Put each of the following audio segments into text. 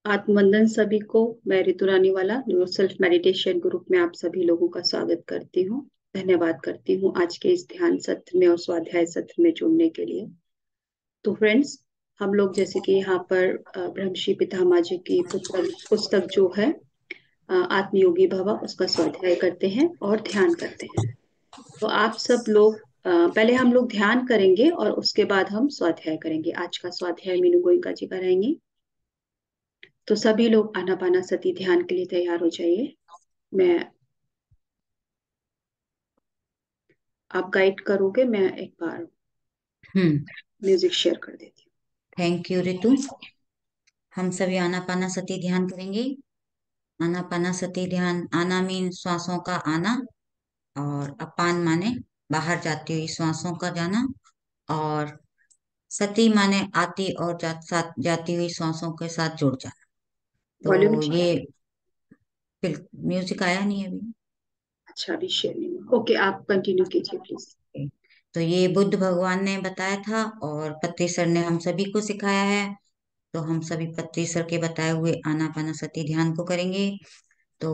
आत्मवंदन सभी को। मैं ऋतु रानीवाला न्यू सेल्फ मेडिटेशन ग्रुप में आप सभी लोगों का स्वागत करती हूँ। धन्यवाद करती हूँ आज के इस ध्यान सत्र में और स्वाध्याय सत्र में जुड़ने के लिए। तो फ्रेंड्स, हम लोग जैसे कि यहाँ पर ब्रह्मश्री पितामह जी की पुस्तक जो है आत्मयोगी भव, उसका स्वाध्याय करते हैं और ध्यान करते हैं। तो आप सब लोग पहले हम लोग ध्यान करेंगे और उसके बाद हम स्वाध्याय करेंगे। आज का स्वाध्याय मीनू गोइंका जी कराएंगे। तो सभी लोग आनापाना सती ध्यान के लिए तैयार हो जाइए। मैं आप गाइड करोगे, मैं एक बार हम्म। म्यूजिक शेयर कर देती थैंक यू रितु। हम सभी आनापानासती ध्यान करेंगे। आनापानासती ध्यान, आना मीन श्वासों का आना, और अपान माने बाहर जाती हुई श्वासों का जाना, और सती माने आती और साथ जाती हुई श्वासों के साथ जुड़ जाना। हूँ। वॉल्यूम तो ठीक ये है? म्यूजिक आया नहीं अभी। अच्छा, अभी शेयर नहीं हुआ। ओके, आप कंटिन्यू कीजिए प्लीज। तो ये बुद्ध भगवान ने बताया था और पत्ती सर ने हम सभी को सिखाया है। तो हम सभी पत्ती सर के बताए हुए आनापानासती ध्यान को करेंगे। तो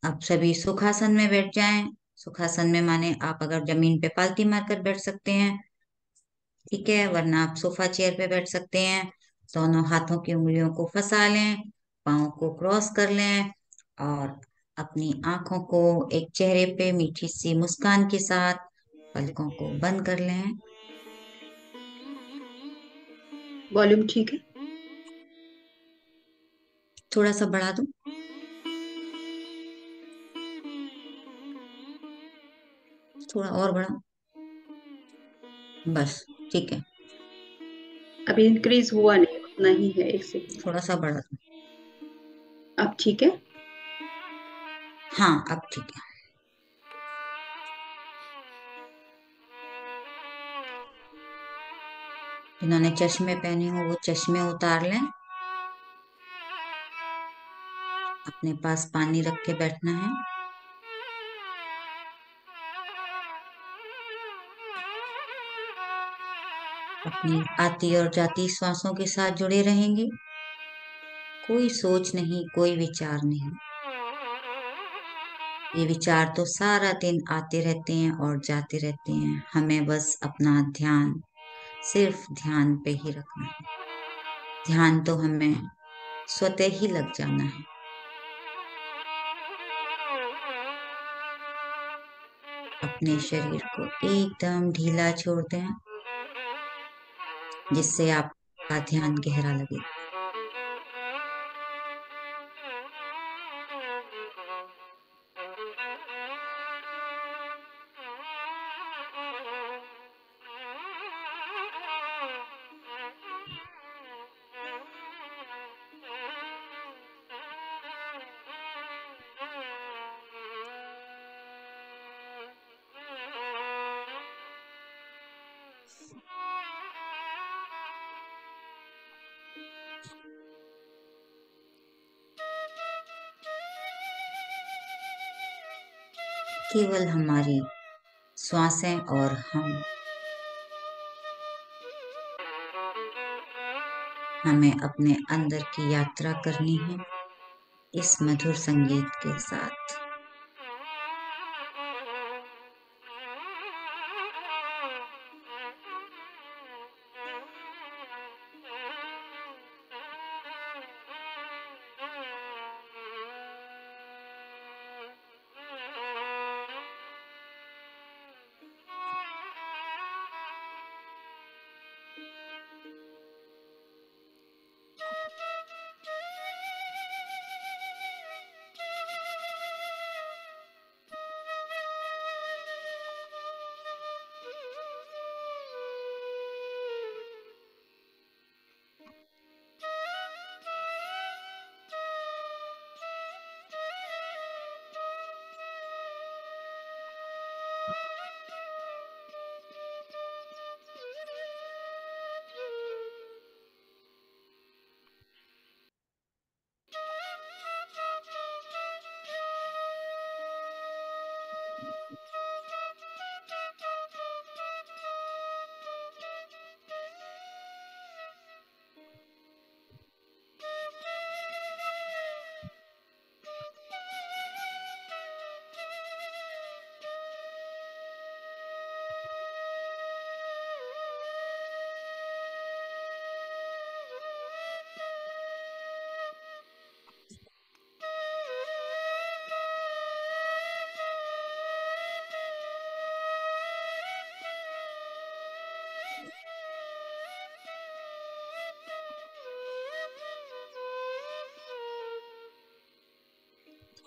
आप सभी सुखासन में बैठ जाएं। सुखासन में माने आप अगर जमीन पे पालती मारकर बैठ सकते हैं, ठीक है, वरना आप सोफा चेयर पे बैठ सकते हैं। दोनों हाथों की उंगलियों को फंसा लें, पाँव को क्रॉस कर लें, और अपनी आंखों को एक चेहरे पे मीठी सी मुस्कान के साथ पलकों को बंद कर लें। वॉल्यूम ठीक है? थोड़ा सा बढ़ा दूं? थोड़ा और बढ़ा? बस, ठीक है। अभी इंक्रीज हुआ नहीं, उतना ही है। एक सेकेंड। थोड़ा सा बढ़ा दूं? अब ठीक है? हाँ, अब ठीक है। जिन्होंने चश्मे पहने हो वो चश्मे उतार लें। अपने पास पानी रख के बैठना है। अपनी आती और जाती श्वासों के साथ जुड़े रहेंगे। कोई सोच नहीं, कोई विचार नहीं। ये विचार तो सारा दिन आते रहते हैं और जाते रहते हैं। हमें बस अपना ध्यान सिर्फ ध्यान पे ही रखना है। ध्यान तो हमें स्वतः ही लग जाना है। अपने शरीर को एकदम ढीला छोड़ दें, जिससे आपका ध्यान गहरा लगे। केवल हमारी श्वासें और हम, हमें अपने अंदर की यात्रा करनी है इस मधुर संगीत के साथ।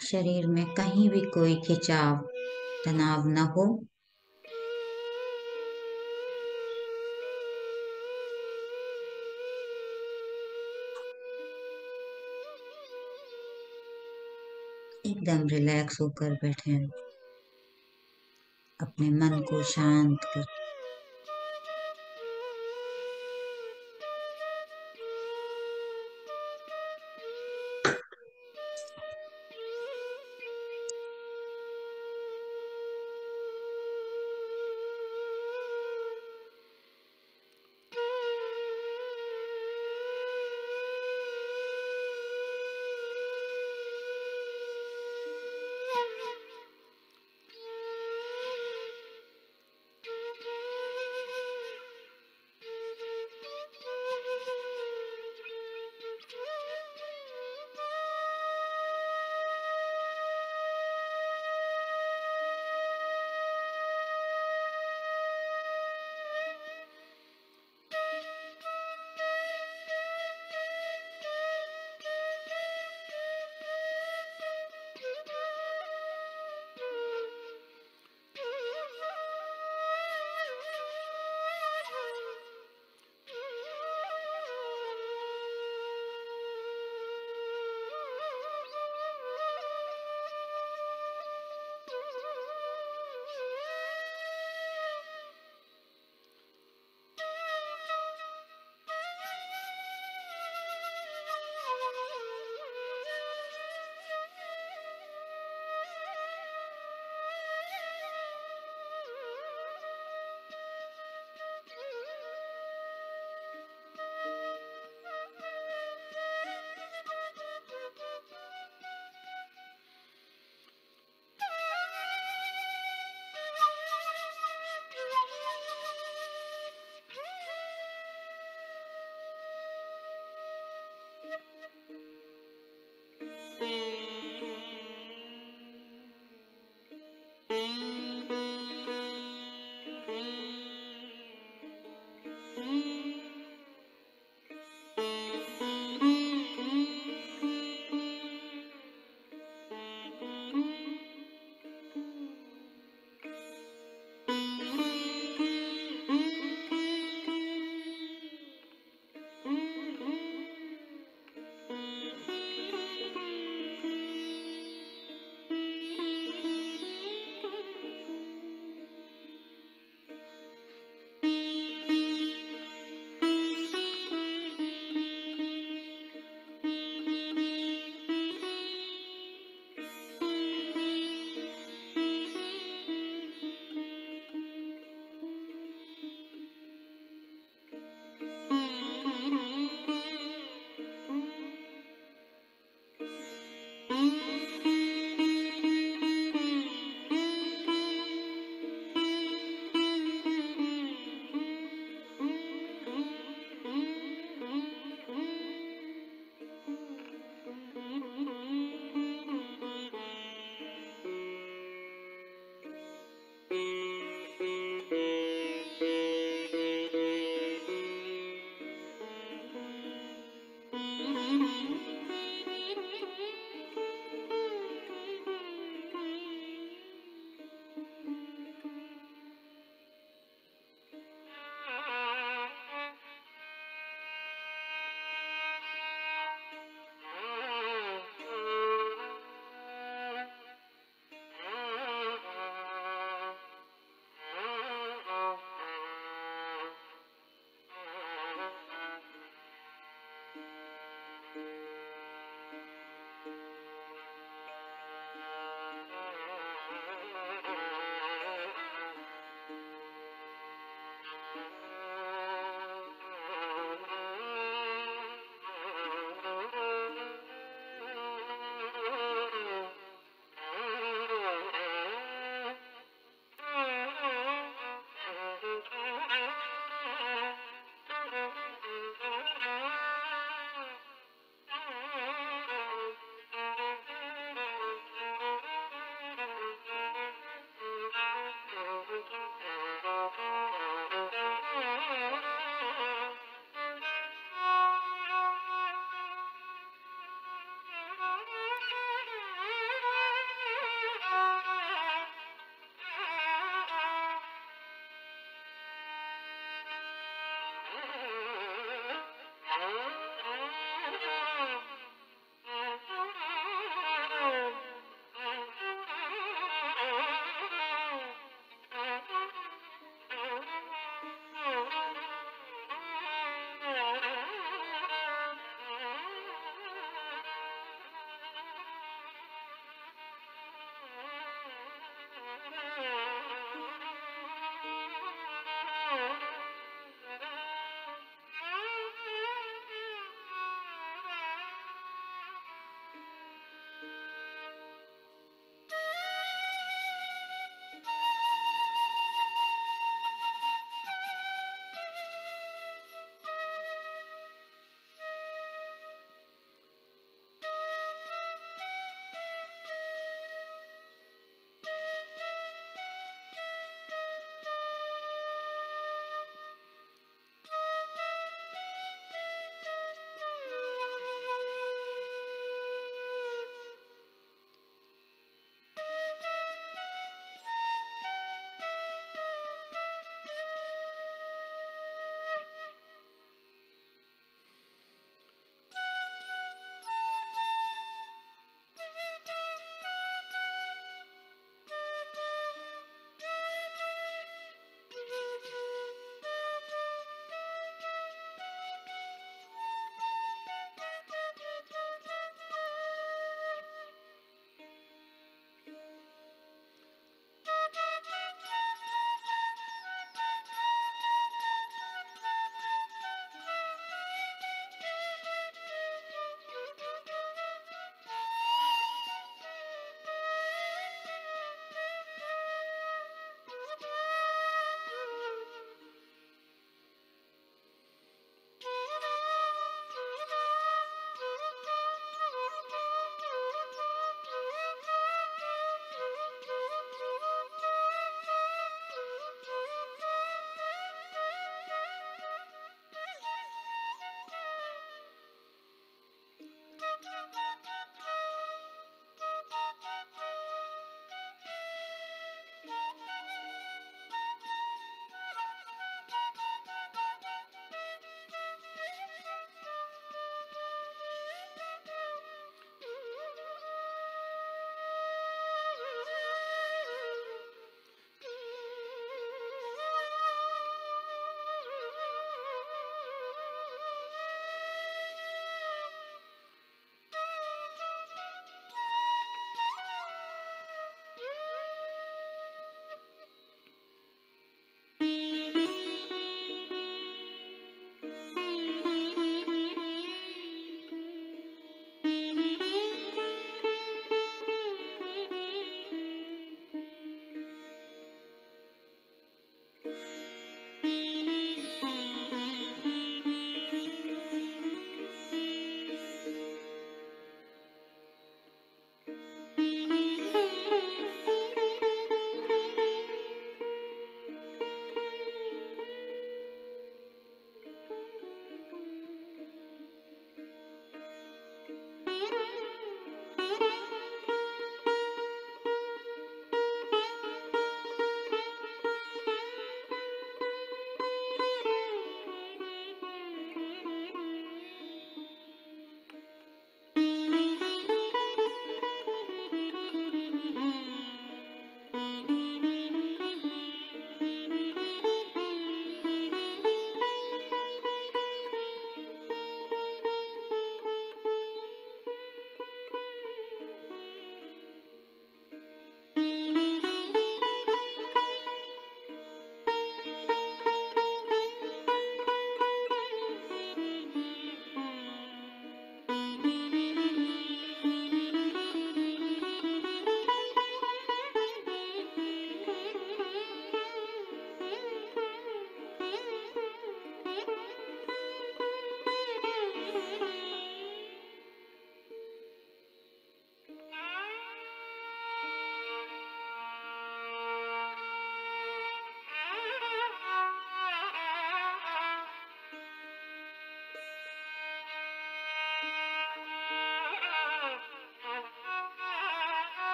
शरीर में कहीं भी कोई खिंचाव, तनाव न हो। एकदम रिलैक्स होकर बैठे, अपने मन को शांत कर।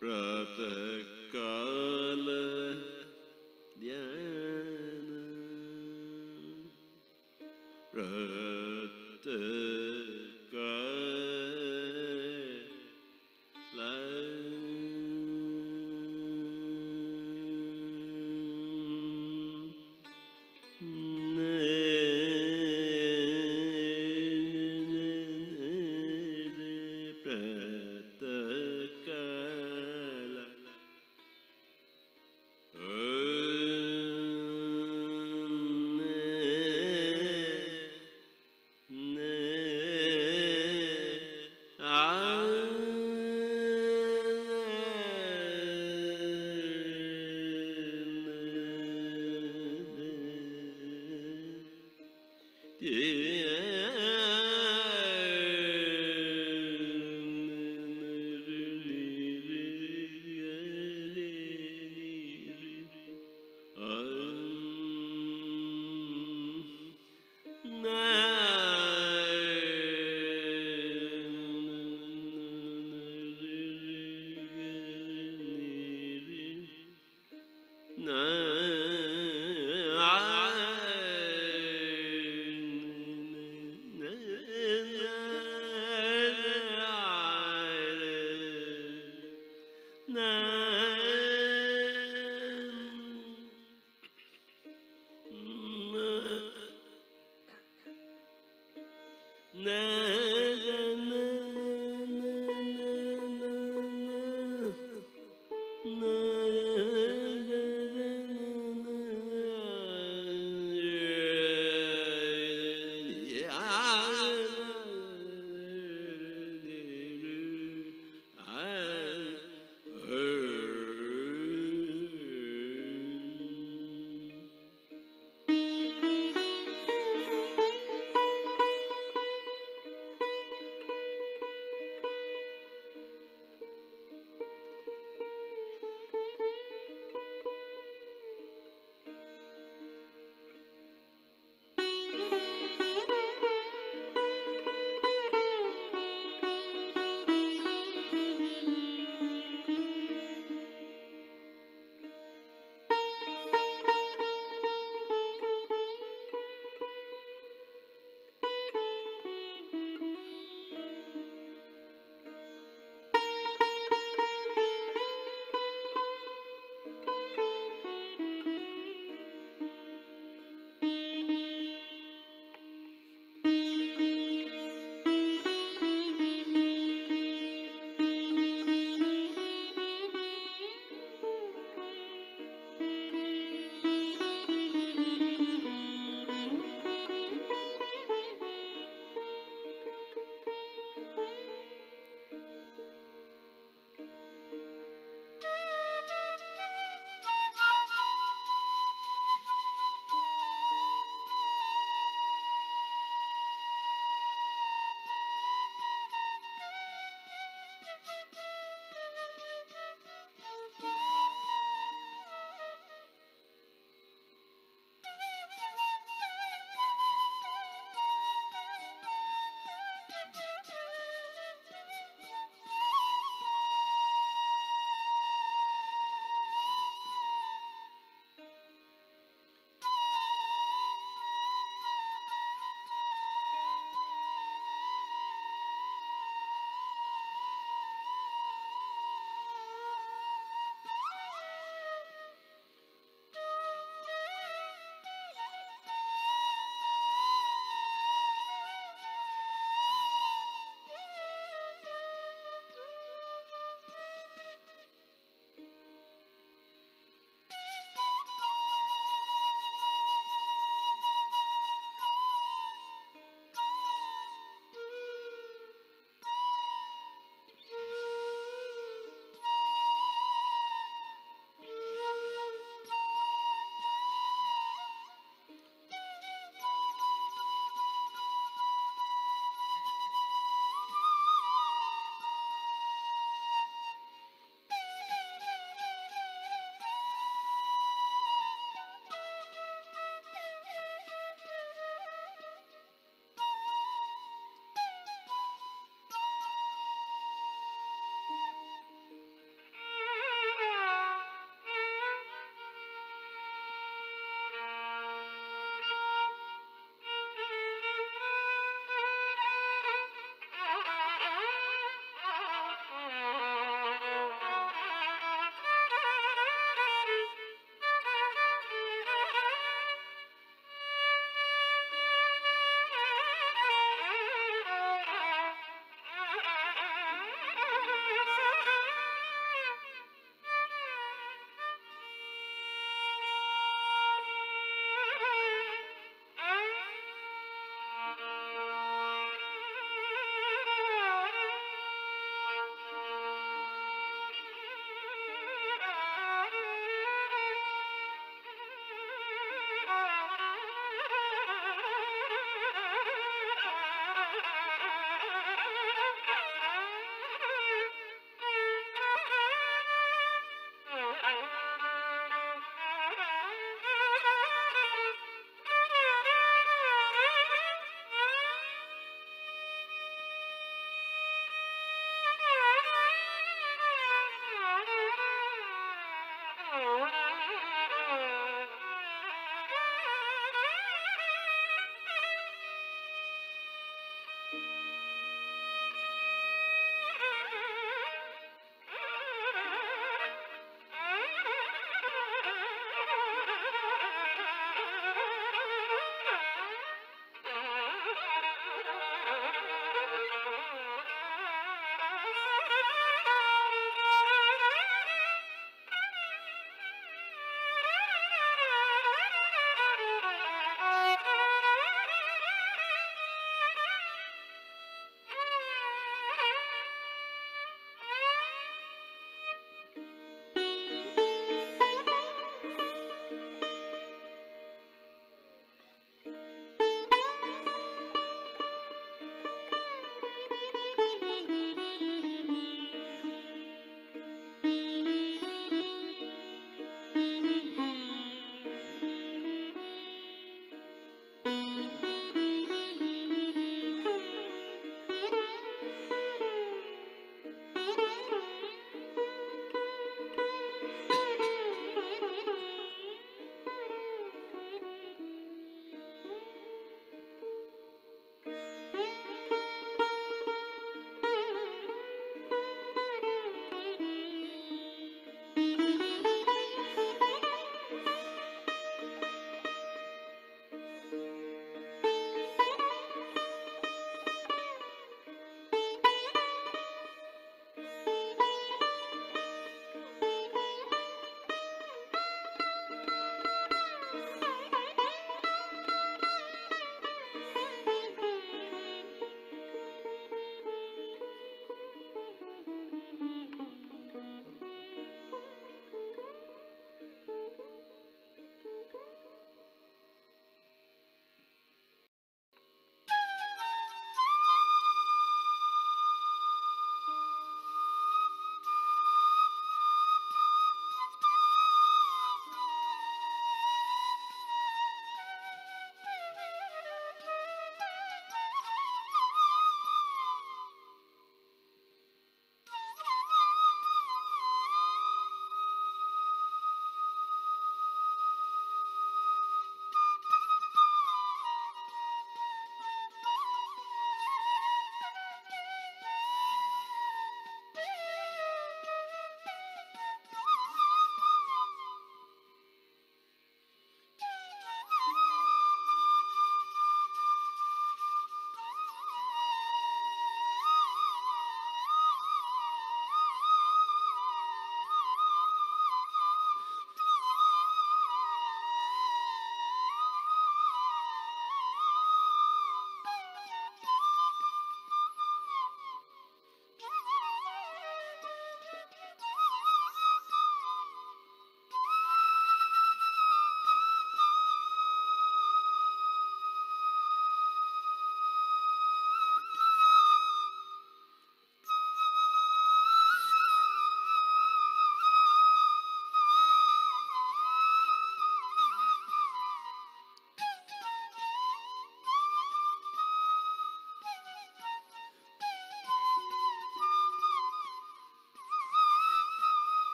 प्रातःकाल ध्यान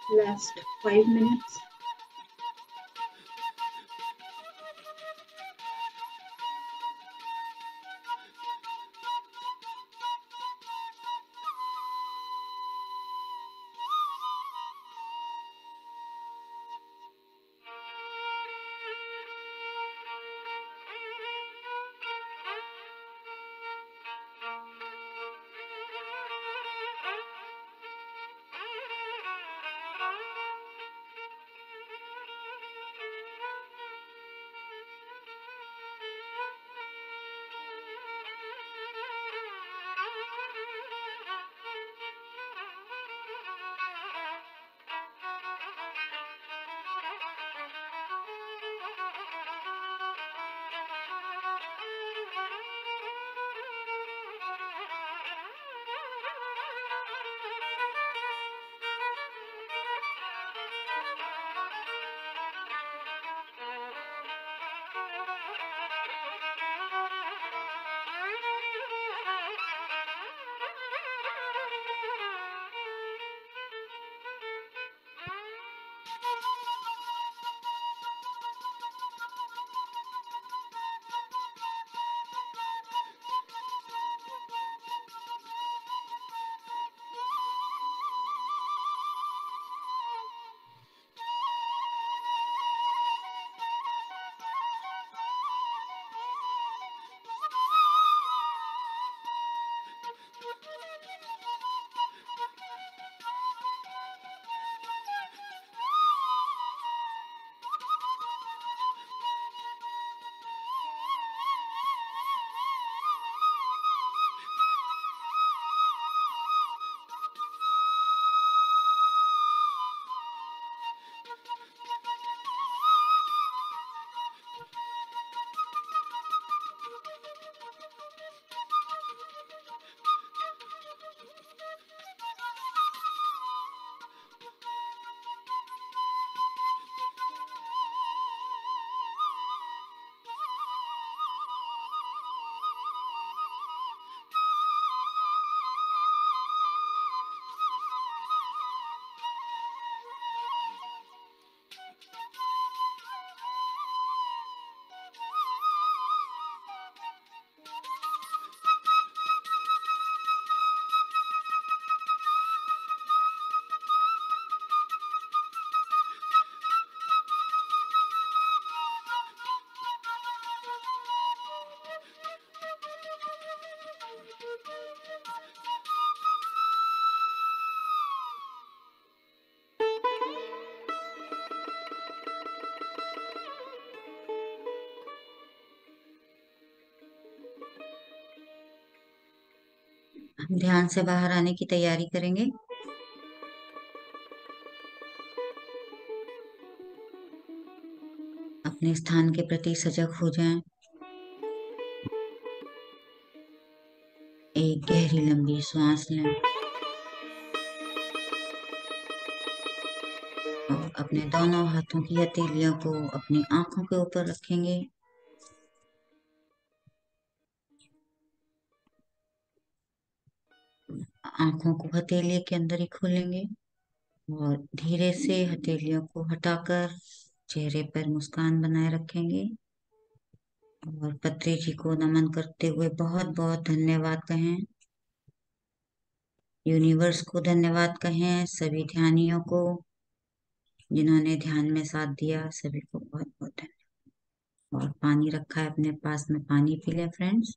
Last 5 minutes. हम ध्यान से बाहर आने की तैयारी करेंगे। अपने स्थान के प्रति सजग हो जाएं। एक गहरी लंबी सांस लें और अपने दोनों हाथों की हथेलियों को अपनी आंखों के ऊपर रखेंगे। आंखों को हथेली के अंदर ही खोलेंगे। और धीरे से हथेलियों को हटाकर चेहरे पर मुस्कान बनाए रखेंगे और पत्री जी को नमन करते हुए बहुत बहुत धन्यवाद कहें। यूनिवर्स को धन्यवाद कहें, सभी ध्यानियों को जिन्होंने ध्यान में साथ दिया, सभी को बहुत बहुत धन्यवाद। और पानी रखा है अपने पास में, पानी पी लें फ्रेंड्स।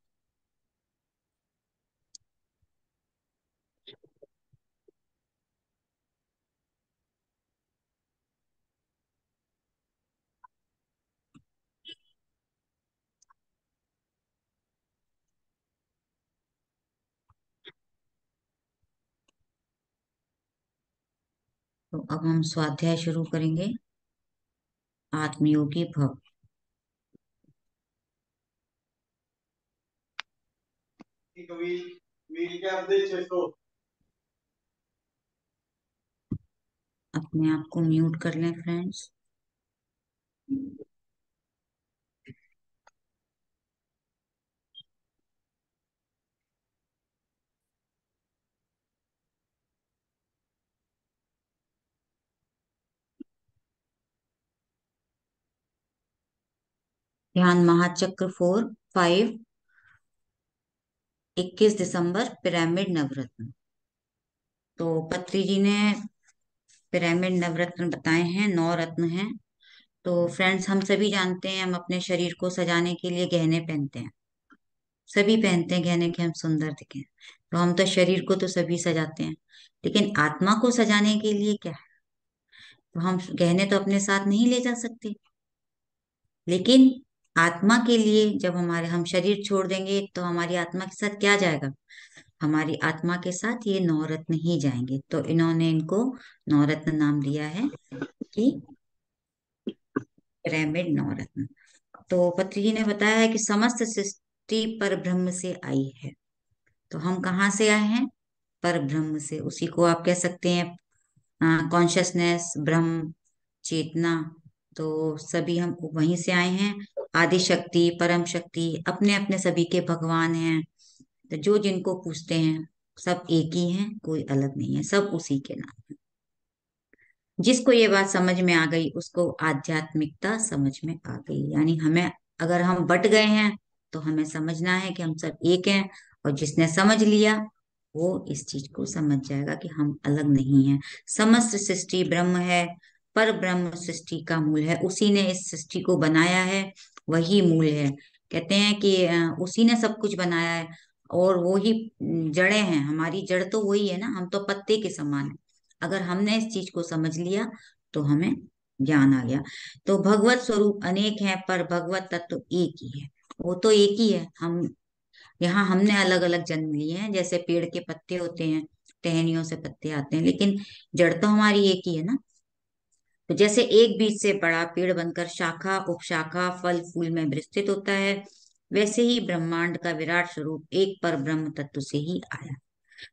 तो अब हम स्वाध्याय शुरू करेंगे। आत्मयोगी भव। अपने आप को म्यूट कर लें फ्रेंड्स। ध्यान महाचक्र 5, 21 दिसंबर, पिरामिड नवरत्न। तो पत्री जी ने पिरामिड नवरत्न बताए हैं, 9 रत्न हैं। तो फ्रेंड्स, हम सभी जानते हैं हम अपने शरीर को सजाने के लिए गहने पहनते हैं। सभी पहनते हैं गहने के, हम सुंदर दिखें। तो हम तो शरीर को तो सभी सजाते हैं, लेकिन आत्मा को सजाने के लिए क्या है? तो हम गहने तो अपने साथ नहीं ले जा सकते, लेकिन आत्मा के लिए जब हम शरीर छोड़ देंगे तो हमारी आत्मा के साथ क्या जाएगा? हमारी आत्मा के साथ ये 9 रत्न ही जाएंगे। तो इन्होंने इनको 9 रत्न नाम दिया है कि पिरामिड 9 रत्न। तो पत्री जी ने बताया है कि समस्त सृष्टि पर ब्रह्म से आई है। तो हम कहाँ से आए हैं? पर ब्रह्म से। उसी को आप कह सकते हैं कॉन्शसनेस, ब्रह्म, चेतना। तो सभी हम वहीं से आए हैं। आदि शक्ति, परम शक्ति अपने अपने सभी के भगवान हैं। तो जो जिनको पूछते हैं सब एक ही हैं, कोई अलग नहीं है, सब उसी के नाम। जिसको ये बात समझ में आ गई उसको आध्यात्मिकता समझ में आ गई। यानी हमें, अगर हम बट गए हैं तो हमें समझना है कि हम सब एक हैं। और जिसने समझ लिया वो इस चीज को समझ जाएगा कि हम अलग नहीं हैं। समस्त सृष्टि ब्रह्म है, पर ब्रह्म सृष्टि का मूल है। उसी ने इस सृष्टि को बनाया है, वही मूल है। कहते हैं कि उसी ने सब कुछ बनाया है और वो ही जड़ें हैं। हमारी जड़ तो वही है ना, हम तो पत्ते के समान है। अगर हमने इस चीज को समझ लिया तो हमें ज्ञान आ गया। तो भगवत स्वरूप अनेक है पर भगवत तत्व एक ही है। वो तो एक ही है, हम यहाँ हमने अलग अलग जन्म लिए हैं। जैसे पेड़ के पत्ते होते हैं, टहनियों से पत्ते आते हैं, लेकिन जड़ तो हमारी एक ही है ना। तो जैसे एक बीज से बड़ा पेड़ बनकर शाखा उपशाखा फल फूल में विस्तृत होता है, वैसे ही ब्रह्मांड का विराट स्वरूप एक पर ब्रह्म तत्व से ही आया।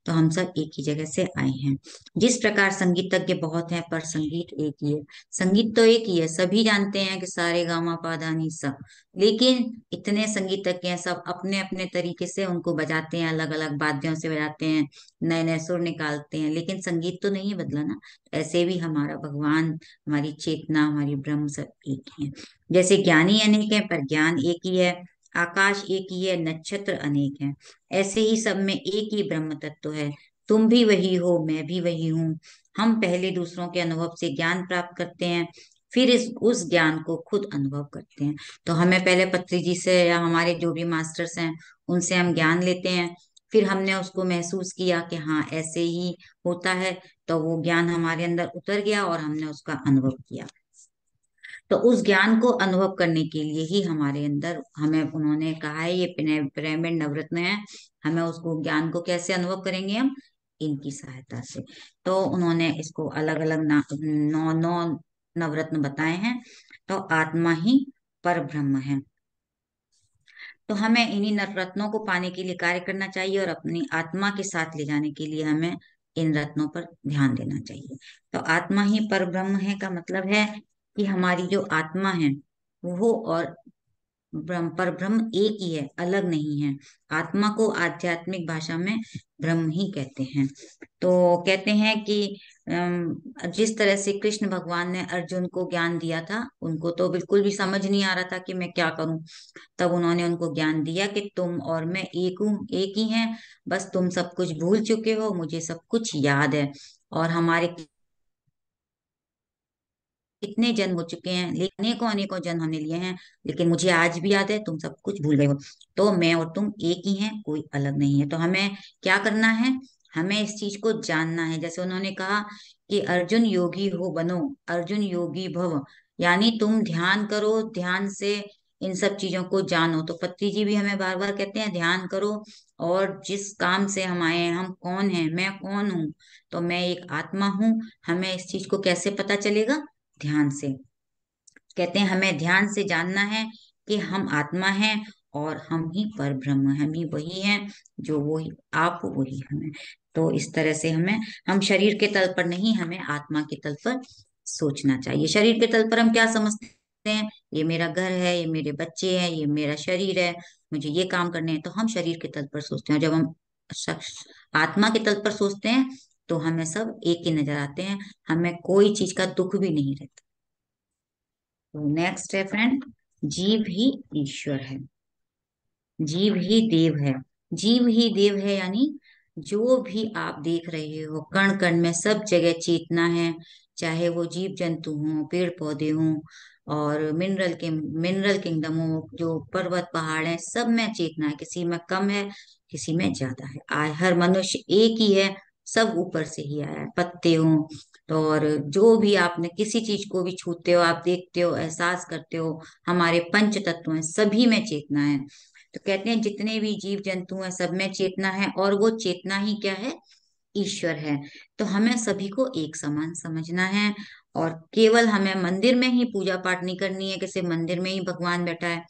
तो हम सब एक ही जगह से आए हैं। जिस प्रकार संगीतज्ञ बहुत हैं पर संगीत एक ही है। संगीत तो एक ही है, सभी जानते हैं कि सारे गामा पाधा नी सा। लेकिन इतने संगीतज्ञ हैं, सब अपने अपने तरीके से उनको बजाते हैं, अलग अलग वाद्यों से बजाते हैं, नए नए सुर निकालते हैं, लेकिन संगीत तो नहीं बदला ना। ऐसे भी हमारा भगवान, हमारी चेतना, हमारी ब्रह्म सब एक ही है। जैसे ज्ञानी अनेक है पर ज्ञान एक ही है, आकाश एक ही है, नक्षत्र अनेक हैं, ऐसे ही सब में एक ही ब्रह्म तत्व है। तुम भी वही हो, मैं भी वही हूँ। हम पहले दूसरों के अनुभव से ज्ञान प्राप्त करते हैं, फिर उस ज्ञान को खुद अनुभव करते हैं। तो हमें पहले पत्री जी से या हमारे जो भी मास्टर्स हैं उनसे हम ज्ञान लेते हैं, फिर हमने उसको महसूस किया कि हाँ ऐसे ही होता है। तो वो ज्ञान हमारे अंदर उतर गया और हमने उसका अनुभव किया। तो उस ज्ञान को अनुभव करने के लिए ही हमारे अंदर, हमें उन्होंने कहा है ये पिरामिड नवरत्न है। हमें उसको ज्ञान को कैसे अनुभव करेंगे हम? इनकी सहायता से। तो उन्होंने इसको अलग अलग नौ नौ नवरत्न बताए हैं। तो आत्मा ही पर ब्रह्म है। तो हमें इन्हीं नवरत्नों को पाने के लिए कार्य करना चाहिए और अपनी आत्मा के साथ ले जाने के लिए हमें इन रत्नों पर ध्यान देना चाहिए। तो आत्मा ही पर ब्रह्म है का मतलब है कि हमारी जो आत्मा है वो और पर ब्रह्म एक ही है, अलग नहीं है। आत्मा को आध्यात्मिक भाषा में ब्रह्म ही कहते हैं। तो कहते हैं कि जिस तरह से कृष्ण भगवान ने अर्जुन को ज्ञान दिया था, उनको तो बिल्कुल भी समझ नहीं आ रहा था कि मैं क्या करूं। तब उन्होंने उनको ज्ञान दिया कि तुम और मैं एक हूँ, एक ही हैं। बस तुम सब कुछ भूल चुके हो, मुझे सब कुछ याद है। और हमारे कितने जन्म हो चुके हैं, लेकिन अनेकों अनेकों जन्म हमने लिए हैं, लेकिन मुझे आज भी याद है, तुम सब कुछ भूल गए हो। तो मैं और तुम एक ही हैं, कोई अलग नहीं है। तो हमें क्या करना है, हमें इस चीज को जानना है। जैसे उन्होंने कहा कि अर्जुन योगी हो बनो, अर्जुन योगी भव, यानी तुम ध्यान करो, ध्यान से इन सब चीजों को जानो। तो पत्री जी भी हमें बार बार कहते हैं ध्यान करो, और जिस काम से हम आए हैं, हम कौन हैं, मैं कौन हूँ, तो मैं एक आत्मा हूँ। हमें इस चीज को कैसे पता चलेगा, ध्यान से। कहते हैं हमें ध्यान से जानना है कि हम आत्मा हैं, और हम ही पर ब्रह्म हैं, हम ही वही हैं, जो वही आप हो, वही हमें। तो इस तरह से हमें, हम शरीर के तल पर नहीं, हमें आत्मा के तल पर सोचना चाहिए। शरीर के तल पर हम क्या समझते हैं, ये मेरा घर है, ये मेरे बच्चे हैं, ये मेरा शरीर है, मुझे ये काम करने हैं, तो हम शरीर के तल पर सोचते हैं। जब हम आत्मा के तल पर सोचते हैं, तो हमें सब एक ही नजर आते हैं, हमें कोई चीज का दुख भी नहीं रहता। तो नेक्स्ट है फ्रेंड, जीव ही ईश्वर है, जीव ही देव है। जीव ही देव है यानी जो भी आप देख रहे हो, कण कण में सब जगह चेतना है। चाहे वो जीव जंतु हो, पेड़ पौधे हो, और मिनरल किंगडम हो, जो पर्वत पहाड़ है, सब में चेतना है। किसी में कम है, किसी में ज्यादा है। हर मनुष्य एक ही है, सब ऊपर से ही आया है। पत्ते हो, तो और जो भी आपने किसी चीज को भी छूते हो, आप देखते हो, एहसास करते हो, हमारे पंच तत्व हैं, सभी में चेतना है। तो कहते हैं जितने भी जीव जंतु हैं, सब में चेतना है, और वो चेतना ही क्या है, ईश्वर है। तो हमें सभी को एक समान समझना है, और केवल हमें मंदिर में ही पूजा पाठ नहीं करनी है कि सिर्फ मंदिर में ही भगवान बैठा है।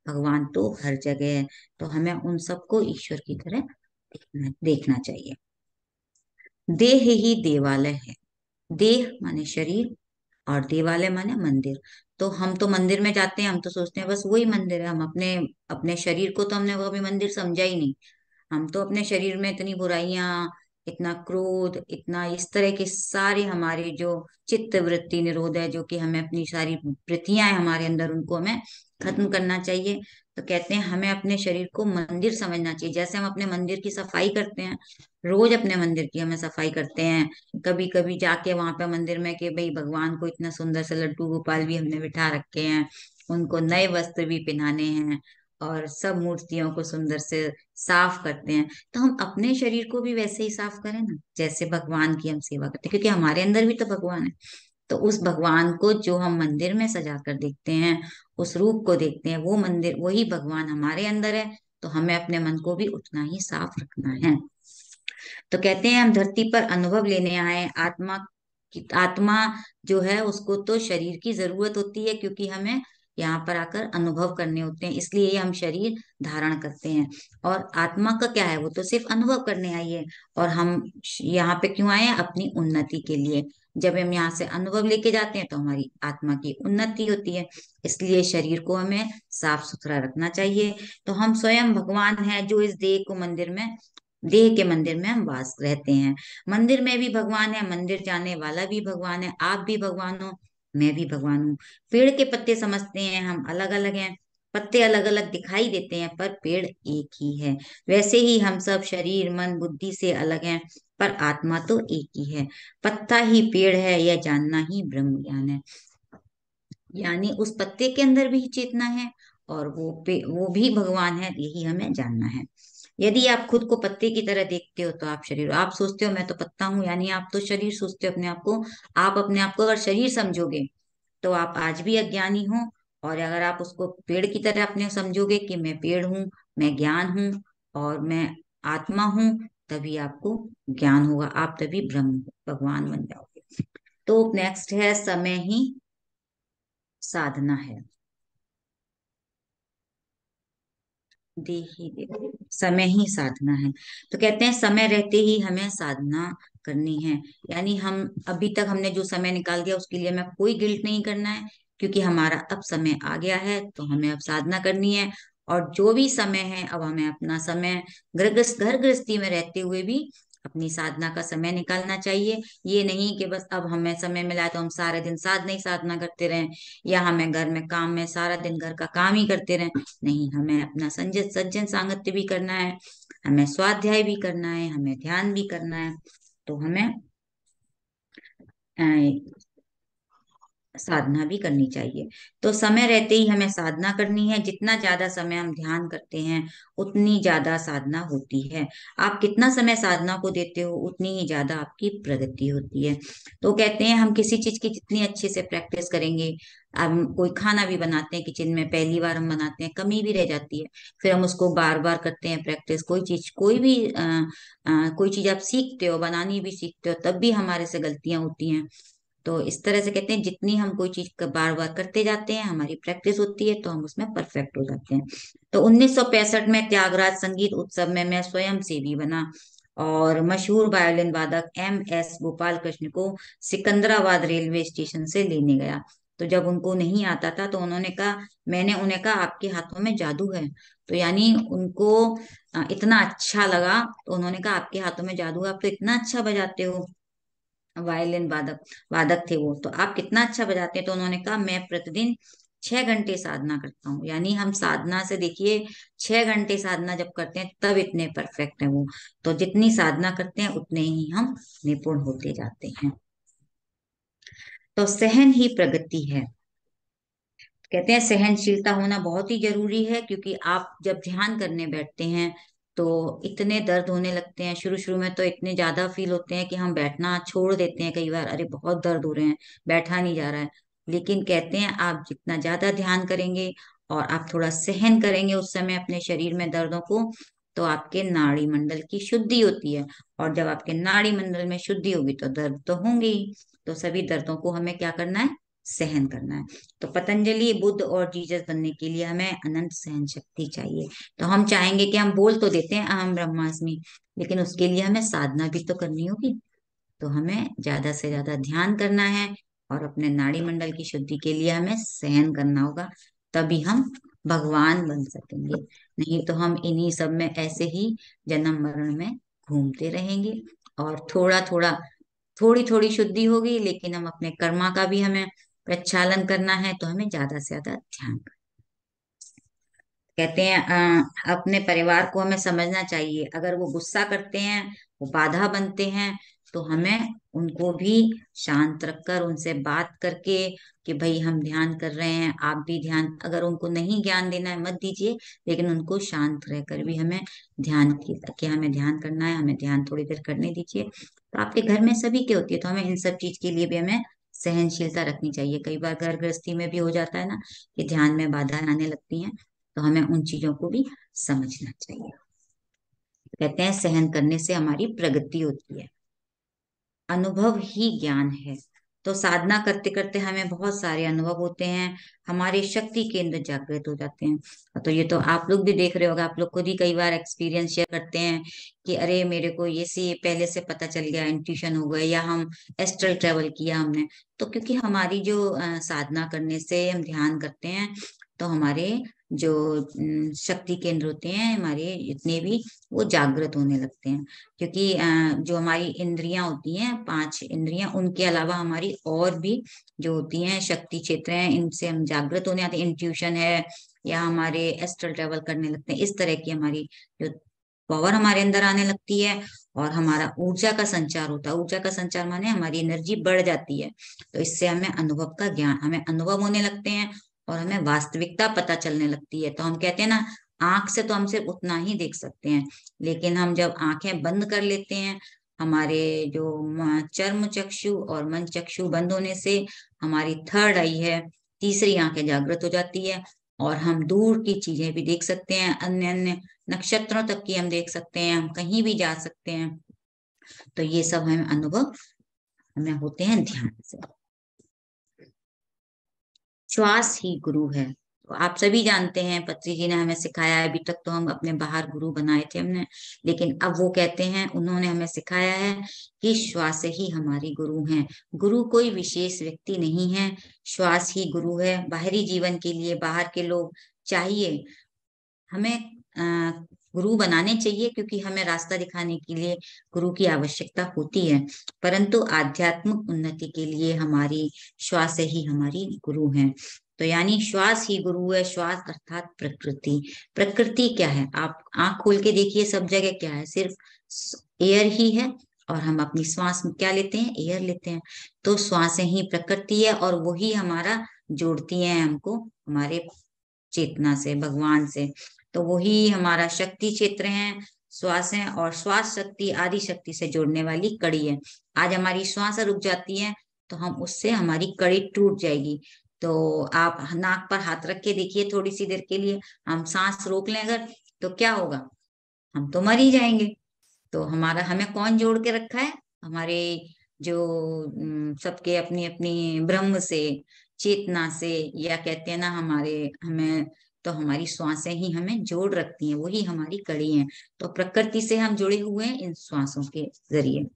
भगवान तो हर जगह है, तो हमें उन सबको ईश्वर की तरह देखना चाहिए। देह ही देवालय है, देह माने शरीर, और देवालय माने मंदिर। तो हम तो मंदिर में जाते हैं, हम तो सोचते हैं बस वही मंदिर है। हम अपने अपने शरीर को तो हमने वो अभी मंदिर समझा ही नहीं। हम तो अपने शरीर में इतनी बुराइयां, इतना क्रोध, इतना इस तरह के सारे हमारे जो चित्त वृत्ति निरोध है, जो कि हमें अपनी सारी वृत्तियां हैं हमारे अंदर, उनको हमें खत्म करना चाहिए। तो कहते हैं हमें अपने शरीर को मंदिर समझना चाहिए। जैसे हम अपने मंदिर की सफाई करते हैं, रोज अपने मंदिर की हमें सफाई करते हैं, कभी कभी जाके वहां पे मंदिर में कि भाई भगवान को इतना सुंदर से लड्डू गोपाल भी हमने बिठा रखे हैं, उनको नए वस्त्र भी पहनाने हैं, और सब मूर्तियों को सुंदर से साफ करते हैं। तो हम अपने शरीर को भी वैसे ही साफ करें ना, जैसे भगवान की हम सेवा करते हैं, क्योंकि हमारे अंदर भी तो भगवान है। तो उस भगवान को जो हम मंदिर में सजा कर देखते हैं, उस रूप को देखते हैं, वो मंदिर, वही भगवान हमारे अंदर है। तो हमें अपने मन को भी उतना ही साफ रखना है। तो कहते हैं हम धरती पर अनुभव लेने आए, आत्मा की, आत्मा जो है उसको तो शरीर की जरूरत होती है, क्योंकि हमें यहाँ पर आकर अनुभव करने होते हैं, इसलिए ये हम शरीर धारण करते हैं। और आत्मा का क्या है, वो तो सिर्फ अनुभव करने आई है। और हम यहाँ पे क्यों आए हैं, अपनी उन्नति के लिए। जब हम यहाँ से अनुभव लेके जाते हैं, तो हमारी आत्मा की उन्नति होती है। इसलिए शरीर को हमें साफ सुथरा रखना चाहिए। तो हम स्वयं भगवान हैं, जो इस देह को मंदिर में, देह के मंदिर में हम वास रहते हैं। मंदिर में भी भगवान है, मंदिर जाने वाला भी भगवान है, आप भी भगवान हो, मैं भी भगवान हूँ। पेड़ के पत्ते समझते हैं हम अलग अलग हैं, पत्ते अलग अलग दिखाई देते हैं, पर पेड़ एक ही है। वैसे ही हम सब शरीर मन बुद्धि से अलग हैं, पर आत्मा तो एक ही है। पत्ता ही पेड़ है, यह जानना ही ब्रह्म ज्ञान है। यानी उस पत्ते के अंदर भी चेतना है, और वो भी भगवान है, यही हमें जानना है। यदि आप खुद को पत्ते की तरह देखते हो, तो आप शरीर, आप सोचते हो मैं तो पत्ता हूं, यानी आप तो शरीर सोचते हो अपने आप को। आप अपने आप को अगर शरीर समझोगे, तो आप आज भी अज्ञानी हो। और अगर आप उसको पेड़ की तरह अपने समझोगे कि मैं पेड़ हूँ, मैं ज्ञान हूँ, और मैं आत्मा हूँ, तभी आपको ज्ञान होगा, आप तभी ब्रह्म भगवान बन जाओगे। तो नेक्स्ट है, समय ही साधना है। देही देव, समय ही साधना है। तो कहते हैं समय रहते ही हमें साधना करनी है। यानी हम अभी तक हमने जो समय निकाल दिया, उसके लिए हमें कोई गिल्ट नहीं करना है, क्योंकि हमारा अब समय आ गया है, तो हमें अब साधना करनी है। और जो भी समय है, अब हमें अपना समय घर गृहस्थी में रहते हुए भी अपनी साधना का समय निकालना चाहिए। ये नहीं कि बस अब हमें समय मिला है तो हम सारे दिन साधना ही साधना करते रहें, या हमें घर में काम में सारा दिन घर का काम ही करते रहें। नहीं, हमें अपना सज्जन सांगत्य भी करना है, हमें स्वाध्याय भी करना है, हमें ध्यान भी करना है। तो हमें अ, साधना भी करनी चाहिए। तो समय रहते ही हमें साधना करनी है। जितना ज्यादा समय हम ध्यान करते हैं उतनी ज्यादा साधना होती है। आप कितना समय साधना को देते हो उतनी ही ज्यादा आपकी प्रगति होती है। तो कहते हैं हम किसी चीज की जितनी अच्छे से प्रैक्टिस करेंगे, हम कोई खाना भी बनाते हैं किचन में, पहली बार हम बनाते हैं कमी भी रह जाती है, फिर हम उसको बार बार करते हैं प्रैक्टिस। कोई चीज कोई चीज आप सीखते हो, बनानी भी सीखते हो, तब भी हमारे से गलतियां होती हैं। तो इस तरह से कहते हैं जितनी हम कोई चीज बार बार करते जाते हैं, हमारी प्रैक्टिस होती है, तो हम उसमें परफेक्ट हो जाते हैं। तो 1965 में त्यागराज संगीत उत्सव में मैं स्वयं सेवी बना, और मशहूर वायोलिन वादक MS गोपाल कृष्ण को सिकंदराबाद रेलवे स्टेशन से लेने गया। तो जब उनको नहीं आता था तो उन्होंने कहा, मैंने उन्हें कहा आपके हाथों में जादू है। तो यानी उनको इतना अच्छा लगा, तो उन्होंने कहा आपके हाथों में जादू है, आप तो इतना अच्छा बजाते हो। वायलिन वादक वादक थे वो, तो आप कितना अच्छा बजाते हैं। तो उन्होंने कहा मैं प्रतिदिन 6 घंटे साधना करता हूँ। यानी हम साधना से देखिए 6 घंटे साधना जब करते हैं तब इतने परफेक्ट है वो। तो जितनी साधना करते हैं उतने ही हम निपुण होते जाते हैं। तो सहन ही प्रगति है। कहते हैं सहनशीलता होना बहुत ही जरूरी है, क्योंकि आप जब ध्यान करने बैठते हैं तो इतने दर्द होने लगते हैं। शुरू शुरू में तो इतने ज्यादा फील होते हैं कि हम बैठना छोड़ देते हैं कई बार, अरे बहुत दर्द हो रहे हैं, बैठा नहीं जा रहा है। लेकिन कहते हैं आप जितना ज्यादा ध्यान करेंगे और आप थोड़ा सहन करेंगे उस समय अपने शरीर में दर्दों को, तो आपके नाड़ी मंडल की शुद्धि होती है। और जब आपके नाड़ी मंडल में शुद्धि होगी तो दर्द तो होंगे ही। तो सभी दर्दों को हमें क्या करना है, सहन करना है। तो पतंजलि बुद्ध और जीसस बनने के लिए हमें अनंत सहन शक्ति चाहिए। तो हम चाहेंगे कि हम बोल तो देते हैं अहम ब्रह्मास्मि, लेकिन उसके लिए हमें साधना भी तो करनी होगी। तो हमें ज्यादा से ज्यादा ध्यान करना है, और अपने नाड़ी मंडल की शुद्धि के लिए हमें सहन करना होगा। तभी हम भगवान बन सकेंगे। नहीं तो हम इन्हीं सब में ऐसे ही जन्म मरण में घूमते रहेंगे। और थोड़ी थोड़ी शुद्धि होगी, लेकिन हम अपने कर्मा का भी हमें प्रक्षालन करना है, तो हमें ज्यादा से ज्यादा ध्यान। कहते हैं अपने परिवार को हमें समझना चाहिए। अगर वो गुस्सा करते हैं, वो बाधा बनते हैं, तो हमें उनको भी शांत रखकर उनसे बात करके कि भाई हम ध्यान कर रहे हैं, आप भी ध्यान, अगर उनको नहीं ज्ञान देना है मत दीजिए, लेकिन उनको शांत रहकर भी हमें ध्यान कि हमें ध्यान करना है, हमें ध्यान थोड़ी देर करने दीजिए। तो आपके घर में सभी के होती है, तो हमें इन सब चीज के लिए भी हमें सहनशीलता रखनी चाहिए। कई बार घर गृहस्थी में भी हो जाता है ना कि ध्यान में बाधाएं आने लगती हैं, तो हमें उन चीजों को भी समझना चाहिए। कहते हैं सहन करने से हमारी प्रगति होती है। अनुभव ही ज्ञान है। तो साधना करते करते हमें बहुत सारे अनुभव होते हैं, हमारे शक्ति केंद्र जागृत हो जाते हैं। तो ये तो आप लोग भी देख रहे होगा, आप लोग खुद ही कई बार एक्सपीरियंस शेयर करते हैं कि अरे मेरे को ये पहले से पता चल गया, इंट्यूशन हो गया, या हम एस्ट्रल ट्रेवल किया हमने। तो क्योंकि हमारी जो साधना करने से हम ध्यान करते हैं, तो हमारे जो शक्ति केंद्र होते हैं हमारे जितने भी, वो जागृत होने लगते हैं। क्योंकि जो हमारी इंद्रियां होती हैं, 5 इंद्रियां, उनके अलावा हमारी और भी जो होती हैं शक्ति क्षेत्र हैं, इनसे हम जागृत होने आते हैं। इंट्यूशन है, या हमारे एस्ट्रल ट्रेवल करने लगते हैं। इस तरह की हमारी जो पावर हमारे अंदर आने लगती है, और हमारा ऊर्जा का संचार होता है। ऊर्जा का संचार माने हमारी एनर्जी बढ़ जाती है। तो इससे हमें अनुभव का ज्ञान, हमें अनुभव होने लगते हैं, और हमें वास्तविकता पता चलने लगती है। तो हम कहते हैं ना, आंख से तो हम सिर्फ उतना ही देख सकते हैं, लेकिन हम जब आंखें बंद कर लेते हैं, हमारे जो चर्म चक्षु और मन चक्षु बंद होने से हमारी थर्ड आई है, तीसरी आंखें जागृत हो जाती है, और हम दूर की चीजें भी देख सकते हैं, अन्य अन्य नक्षत्रों तक की हम देख सकते हैं, हम कहीं भी जा सकते हैं। तो ये सब हमें अनुभव हमें होते हैं ध्यान से। श्वास ही गुरु है। तो आप सभी जानते हैं, पत्री जी ने हमें सिखाया है। अभी तक तो हम अपने बाहर गुरु बनाए थे हमने, लेकिन अब वो कहते हैं, उन्होंने हमें सिखाया है कि श्वास ही हमारी गुरु हैं। गुरु कोई विशेष व्यक्ति नहीं है, श्वास ही गुरु है। बाहरी जीवन के लिए बाहर के लोग चाहिए, हमें गुरु बनाने चाहिए, क्योंकि हमें रास्ता दिखाने के लिए गुरु की आवश्यकता होती है। परंतु आध्यात्मिक उन्नति के लिए हमारी श्वास ही हमारी गुरु हैं। तो यानी श्वास ही गुरु है। श्वास अर्थात प्रकृति। प्रकृति क्या है? आप आंख खोल के देखिए, सब जगह क्या है? सिर्फ एयर ही है। और हम अपनी श्वास में क्या लेते हैं? एयर लेते हैं। तो श्वासें ही प्रकृति है, और वही हमारा जोड़ती हैं हमको हमारे चेतना से, भगवान से। तो वही हमारा शक्ति क्षेत्र है, श्वास है, और श्वास शक्ति आदि शक्ति से जोड़ने वाली कड़ी है। आज हमारी श्वास रुक जाती है तो हम उससे हमारी कड़ी टूट जाएगी। तो आप नाक पर हाथ रख के देखिए थोड़ी सी देर के लिए, हम सांस रोक लें अगर, तो क्या होगा? हम तो मर ही जाएंगे। तो हमारा हमें कौन जोड़ के रखा है? हमारे जो सबके अपनी अपनी ब्रह्म से, चेतना से, या कहते हैं ना हमारे हमें, तो हमारी श्वासें ही हमें जोड़ रखती हैं, वही हमारी कड़ी है। तो प्रकृति से हम जुड़े हुए हैं इन श्वासों के जरिए।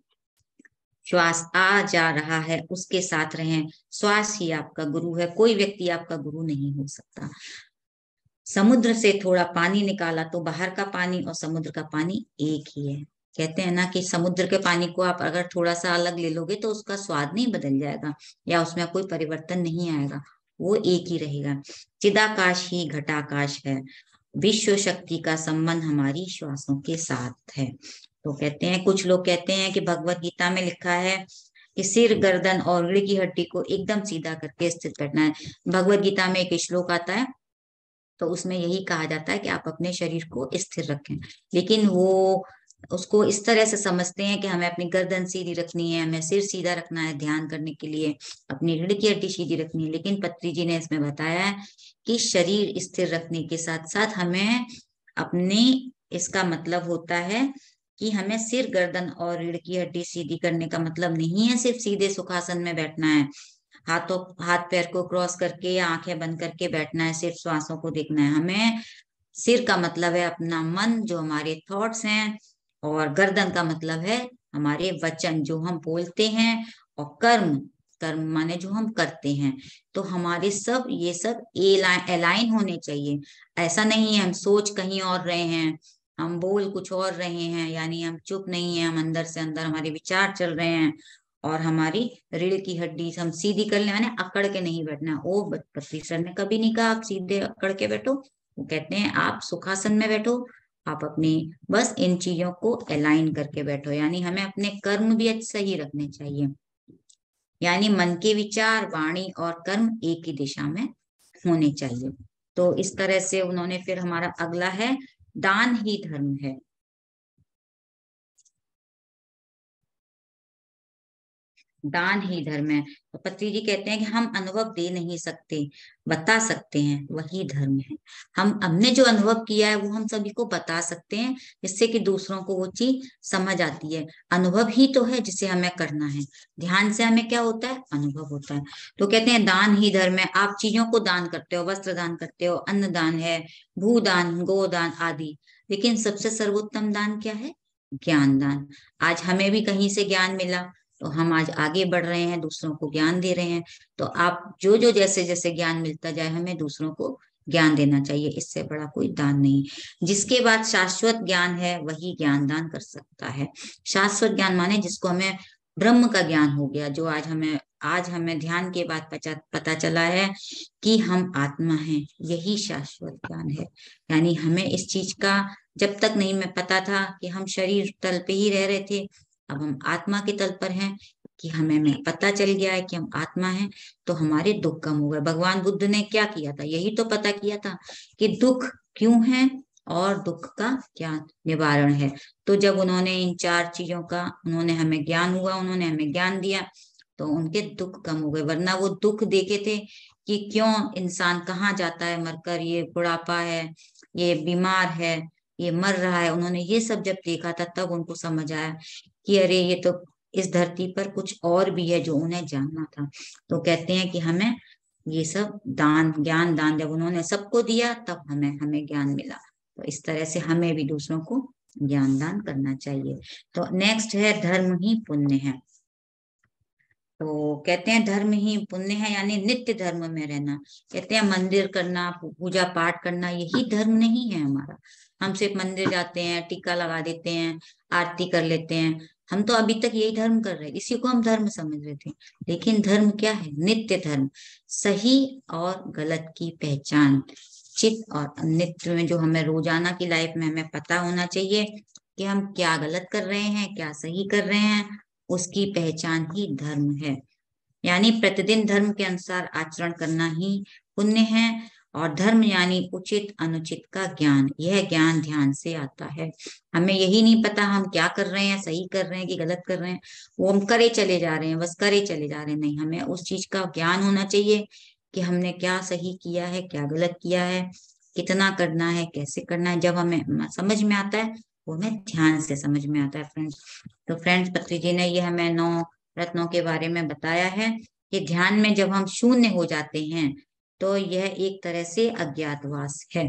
श्वास आ जा रहा है, उसके साथ रहें। श्वास ही आपका गुरु है, कोई व्यक्ति आपका गुरु नहीं हो सकता। समुद्र से थोड़ा पानी निकाला तो बाहर का पानी और समुद्र का पानी एक ही है। कहते हैं ना कि समुद्र के पानी को आप अगर थोड़ा सा अलग ले लोगे तो उसका स्वाद नहीं बदल जाएगा, या उसमें कोई परिवर्तन नहीं आएगा, वो एक ही रहेगा। चिदाकाश ही घटाकाश है। विश्व शक्ति का संबंध हमारी श्वासों के साथ है। तो कहते हैं, कुछ लोग कहते हैं कि भगवत गीता में लिखा है कि सिर, गर्दन और रीढ़ की हड्डी को एकदम सीधा करके स्थित करना है। भगवत गीता में एक श्लोक आता है, तो उसमें यही कहा जाता है कि आप अपने शरीर को स्थिर रखें। लेकिन वो उसको इस तरह से समझते हैं कि हमें अपनी गर्दन सीधी रखनी है, हमें सिर सीधा रखना है ध्यान करने के लिए, अपनी रीढ़ की हड्डी सीधी रखनी है। लेकिन पत्री जी ने इसमें बताया है कि शरीर स्थिर रखने के साथ साथ हमें अपने, इसका मतलब होता है कि हमें सिर, गर्दन और रीढ़ की हड्डी सीधी करने का मतलब नहीं है सिर्फ सीधे सुखासन में बैठना है, हाथ पैर को क्रॉस करके या आंखें बंद करके बैठना है, सिर्फ श्वासों को देखना है। हमें सिर का मतलब है अपना मन, जो हमारे थॉट्स हैं, और गर्दन का मतलब है हमारे वचन जो हम बोलते हैं, और कर्म, कर्म माने जो हम करते हैं। तो हमारे सब ये सब अलाइन होने चाहिए। ऐसा नहीं है हम सोच कहीं और रहे हैं, हम बोल कुछ और रहे हैं, यानी हम चुप नहीं है, हम अंदर से अंदर हमारे विचार चल रहे हैं, और हमारी रीढ़ की हड्डी हम सीधी कर ले, माने अकड़ के नहीं बैठना। ओ पत्री सर ने कभी नहीं कहा आप सीधे अकड़ के बैठो। वो कहते हैं आप सुखासन में बैठो, आप अपनी बस इन चीजों को अलाइन करके बैठो। यानी हमें अपने कर्म भी सही रखने चाहिए, यानी मन के विचार, वाणी और कर्म एक ही दिशा में होने चाहिए। तो इस तरह से उन्होंने फिर हमारा अगला है, दान ही धर्म है। दान ही धर्म है। तो पत्री जी कहते हैं कि हम अनुभव दे नहीं सकते, बता सकते हैं, वही धर्म है। हमने जो अनुभव किया है वो हम सभी को बता सकते हैं, जिससे कि दूसरों को वो चीज समझ आती है। अनुभव ही तो है जिसे हमें करना है। ध्यान से हमें क्या होता है? अनुभव होता है। तो कहते हैं दान ही धर्म है। आप चीजों को दान करते हो, वस्त्र दान करते हो, अन्न दान है, भूदान, गोदान आदि, लेकिन सबसे सर्वोत्तम दान क्या है? ज्ञान दान। आज हमें भी कहीं से ज्ञान मिला तो हम आज आगे बढ़ रहे हैं, दूसरों को ज्ञान दे रहे हैं। तो आप जो जो जैसे जैसे ज्ञान मिलता जाए, हमें दूसरों को ज्ञान देना चाहिए। इससे बड़ा कोई दान नहीं। जिसके बाद शाश्वत ज्ञान है वही ज्ञान दान कर सकता है। शाश्वत ज्ञान माने जिसको हमें ब्रह्म का ज्ञान हो गया, जो आज हमें ध्यान के बाद पता चला है कि हम आत्मा हैं, यही शाश्वत ज्ञान है। यानी हमें इस चीज का जब तक नहीं मैं पता था कि हम शरीर तल पे ही रह रहे थे, अब हम आत्मा के तल पर हैं, कि हमें पता चल गया है कि हम आत्मा हैं, तो हमारे दुख कम हो गए। भगवान बुद्ध ने क्या किया था? यही तो पता किया था कि दुख क्यों है और दुख का क्या निवारण है। तो जब उन्होंने इन चार चीजों का उन्होंने हमें ज्ञान हुआ, उन्होंने हमें ज्ञान दिया, तो उनके दुख कम हो गए। वरना वो दुख देखे थे कि क्यों इंसान कहाँ जाता है मरकर, ये बुढ़ापा है, ये बीमार है, ये मर रहा है। उन्होंने ये सब जब देखा था तब उनको समझ आया कि अरे ये तो इस धरती पर कुछ और भी है जो उन्हें जानना था। तो कहते हैं कि हमें ये सब दान, ज्ञान दान जब उन्होंने सबको दिया तब हमें हमें ज्ञान मिला। तो इस तरह से हमें भी दूसरों को ज्ञान दान करना चाहिए। तो नेक्स्ट है, धर्म ही पुण्य है। तो कहते हैं धर्म ही पुण्य है, यानी नित्य धर्म में रहना। कहते हैं मंदिर करना, पूजा पाठ करना, यही धर्म नहीं है हमारा। हम सिर्फ मंदिर जाते हैं, टीका लगा देते हैं, आरती कर लेते हैं, हम तो अभी तक यही धर्म कर रहे हैं, इसी को हम धर्म समझ रहे थे। लेकिन धर्म क्या है? नित्य धर्म, सही और गलत की पहचान, चित और अनित्य में, जो हमें रोजाना की लाइफ में हमें पता होना चाहिए कि हम क्या गलत कर रहे हैं, क्या सही कर रहे हैं, उसकी पहचान ही धर्म है। यानी प्रतिदिन धर्म के अनुसार आचरण करना ही पुण्य है। और धर्म यानी उचित अनुचित का ज्ञान, यह ज्ञान ध्यान से आता है। हमें यही नहीं पता हम क्या कर रहे हैं, सही कर रहे हैं कि गलत कर रहे हैं, वो हम करे चले जा रहे हैं, बस करे चले जा रहे हैं। नहीं, हमें उस चीज का ज्ञान होना चाहिए कि हमने क्या सही किया है, क्या गलत किया है, कितना करना है, कैसे करना है। जब हमें समझ में आता है, वो हमें ध्यान से समझ में आता है फ्रेंड्स। तो फ्रेंड्स, पत्री जी ने ये हमें 9 रत्नों के बारे में बताया है कि ध्यान में जब हम शून्य हो जाते हैं तो यह एक तरह से अज्ञातवास है,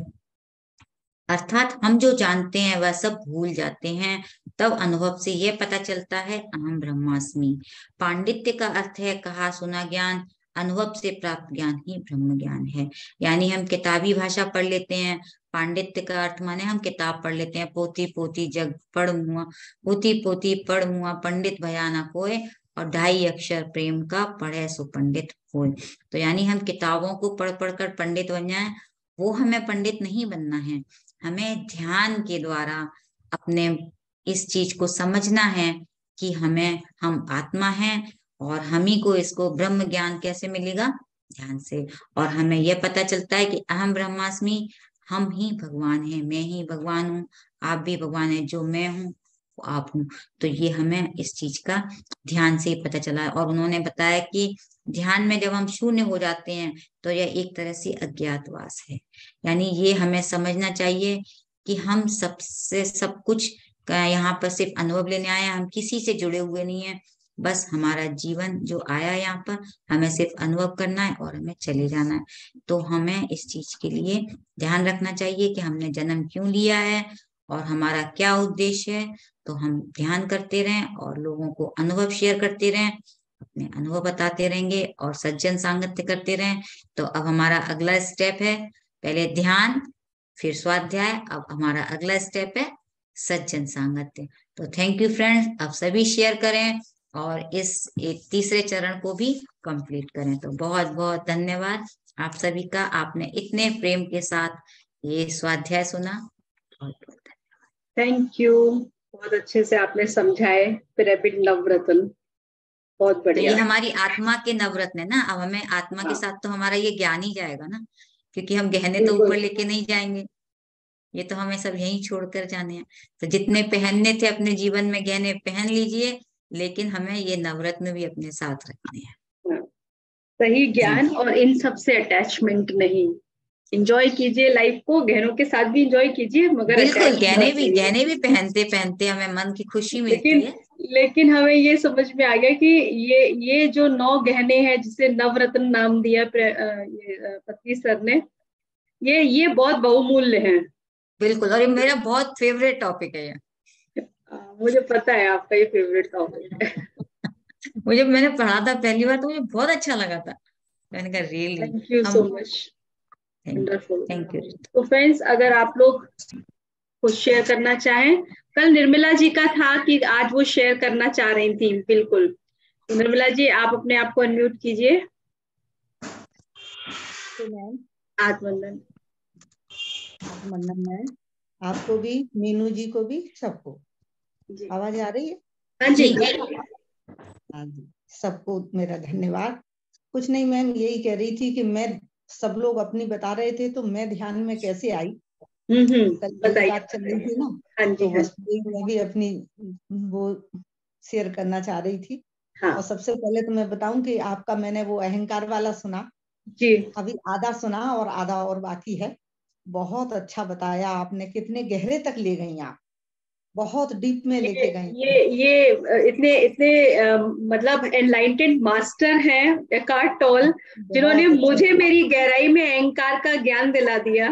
अर्थात हम जो जानते हैं वह सब भूल जाते हैं। तब अनुभव से यह पता चलता है अहम ब्रह्मास्मि। पांडित्य का अर्थ है कहा सुना ज्ञान, अनुभव से प्राप्त ज्ञान ही ब्रह्म ज्ञान है। यानी हम किताबी भाषा पढ़ लेते हैं, पांडित्य का अर्थ माने हम किताब पढ़ लेते हैं, पोती पोती जग पढ़ मुआ, पोती पोती पढ़ मुआ पंडित भया ना कोय, और 2.5 अक्षर प्रेम का पढ़े सो पंडित होय। तो यानी हम किताबों को पढ़ पढ़ कर पंडित बन जाए, वो हमें पंडित नहीं बनना है। हमें ध्यान के द्वारा अपने इस चीज को समझना है कि हम आत्मा हैं, और हम ही को इसको ब्रह्म ज्ञान कैसे मिलेगा? ध्यान से। और हमें यह पता चलता है कि अहम ब्रह्मास्मि, हम ही भगवान हैं, मैं ही भगवान हूँ, आप भी भगवान हैं, जो मैं हूँ वो आप हूँ। तो ये हमें इस चीज का ध्यान से ही पता चला है। और उन्होंने बताया कि ध्यान में जब हम शून्य हो जाते हैं तो यह एक तरह से अज्ञातवास है। यानी ये हमें समझना चाहिए कि हम सबसे सब कुछ यहाँ पर सिर्फ अनुभव लेने आए हैं, हम किसी से जुड़े हुए नहीं है। बस हमारा जीवन जो आया है यहाँ पर, हमें सिर्फ अनुभव करना है और हमें चले जाना है। तो हमें इस चीज के लिए ध्यान रखना चाहिए कि हमने जन्म क्यों लिया है और हमारा क्या उद्देश्य है। तो हम ध्यान करते रहें और लोगों को अनुभव शेयर करते रहें, अपने अनुभव बताते रहेंगे और सज्जन सांगत्य करते रहें। तो अब हमारा अगला स्टेप है, पहले ध्यान, फिर स्वाध्याय, अब हमारा अगला स्टेप है सज्जन सांगत्य। तो थैंक यू फ्रेंड्स, अब सभी शेयर करें और इस एक तीसरे चरण को भी कंप्लीट करें। तो बहुत बहुत धन्यवाद आप सभी का, आपने इतने प्रेम के साथ ये स्वाध्याय सुना। बहुत बहुत थैंक यू, बहुत अच्छे से आपने समझाए पिरामिड नवरत्न, बहुत तो ये बढ़िया। हमारी आत्मा के नवरत्न है ना। अब हमें आत्मा के हाँ, साथ तो हमारा ये ज्ञान ही जाएगा ना, क्योंकि हम गहने तो बिल्कुल। ऊपर लेके नहीं जाएंगे, ये तो हमें सब यहीं छोड़कर जाने हैं। तो जितने पहनने थे अपने जीवन में गहने पहन लीजिए, लेकिन हमें ये नवरत्न भी अपने साथ रखने हैं। हाँ, सही ज्ञान थैंक यू। और इन सब से अटैचमेंट नहीं। एंजॉय कीजिए लाइफ को, गहनों के साथ भी एंजॉय कीजिए, मगर बिल्कुल, अटैच मत रहिए। गहने भी पहनते पहनते हमें मन की खुशी मिलती लेकिन है। लेकिन हमें ये समझ में आ गया कि ये जो 9 गहने हैं जिसे नवरत्न नाम दिया पति सर ने, ये बहुत बहुमूल्य हैं। बिल्कुल, और ये मेरा बहुत फेवरेट टॉपिक है ये। मुझे पता है आपका ये फेवरेट टॉपिक है। मुझे मैंने पढ़ा था पहली बार तो मुझे बहुत अच्छा लगा था, मैंने कहा रियली थैंक यू सो हम। Much, thank you, wonderful. Thank you. तो फ्रेंड्स, अगर आप लोग कुछ शेयर करना चाहें, कल निर्मला जी का था कि आज वो शेयर करना चाह रही थी, बिल्कुल। तो निर्मला जी, आप अपने आप को अनम्यूट कीजिए। तो मैम, आत्मवंदन। आत्मवंदन मैम, आपको भी, मीनू जी को भी, सबको जी, आवाज आ रही है? हाँ जी। हाँ जी, सबको मेरा धन्यवाद। कुछ नहीं मैम, यही कह रही थी कि मैं, सब लोग अपनी बता रहे थे तो मैं ध्यान में कैसे आई, कल यही बताइए। बात चल रही थी ना। हाँ जी, तो हाँ बस मैं भी अपनी वो शेयर करना चाह रही थी। हाँ और सबसे पहले तो मैं बताऊं कि आपका मैंने वो अहंकार वाला सुना, जी। अभी आधा सुना और आधा और बाकी है। बहुत अच्छा बताया आपने, कितने गहरे तक ले गई आप, बहुत डीप में लेके गई। ये इतने इतने मतलब एनलाइटेंड मास्टर हैं एकार्ट टोल, जिन्होंने बहुत अच्छा। मुझे मेरी गहराई में अहंकार का ज्ञान दिला दिया।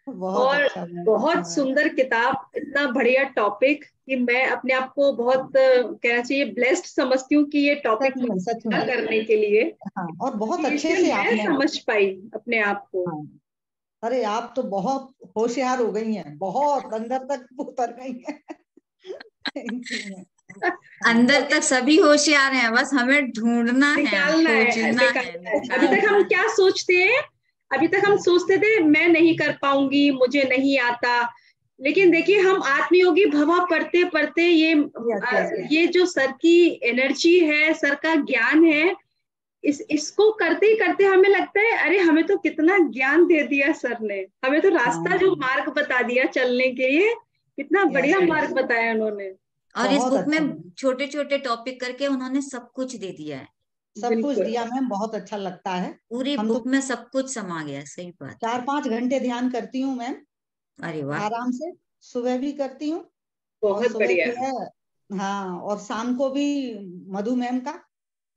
बहुत और अच्छा मैम, बहुत हाँ। सुंदर किताब, इतना बढ़िया टॉपिक कि मैं अपने आप को बहुत कहना चाहिए ब्लेस्ड समझती हूँ कि ये टॉपिक सच में, सच में, करने के लिए, हाँ। और बहुत अच्छे क्योंकि से मैं आपने, समझ पाई अपने आप को। हाँ। अरे आप तो बहुत होशियार हो गई हैं, बहुत अंदर तक उतर गई हैं। Thank you ma'am. अंदर तक सभी होशियार हैं, बस हमें ढूंढना है, निकालना है, खोजना है, निकालना है। अभी तक निकालना हम है। क्या सोचते हैं, अभी तक हम सोचते थे मैं नहीं कर पाऊंगी, मुझे नहीं आता, लेकिन देखिए हम आत्मयोगी भवा पढ़ते पढ़ते यस यस यस। ये जो सर की एनर्जी है, सर का ज्ञान है, इसको करते ही करते हमें लगता है अरे हमें तो कितना ज्ञान दे दिया सर ने, हमें तो रास्ता जो हाँ, मार्ग बता दिया चलने के लिए, कितना यस बढ़िया यस, मार्ग बताया उन्होंने। और इस बहुत बुक अच्छा में मैम, छोटे छोटे टॉपिक करके उन्होंने सब कुछ दे दिया है। सब कुछ बिल्कुल। दिया मैम, बहुत अच्छा लगता है। पूरी हम तो बुक में सब कुछ समा गया है, सही बात। 4-5 घंटे ध्यान करती हूँ मैम, अरे वाह। आराम से। सुबह भी करती हूँ, और बहुत सुबह बढ़िया। जो है, हाँ, और शाम को भी मधु मैम का,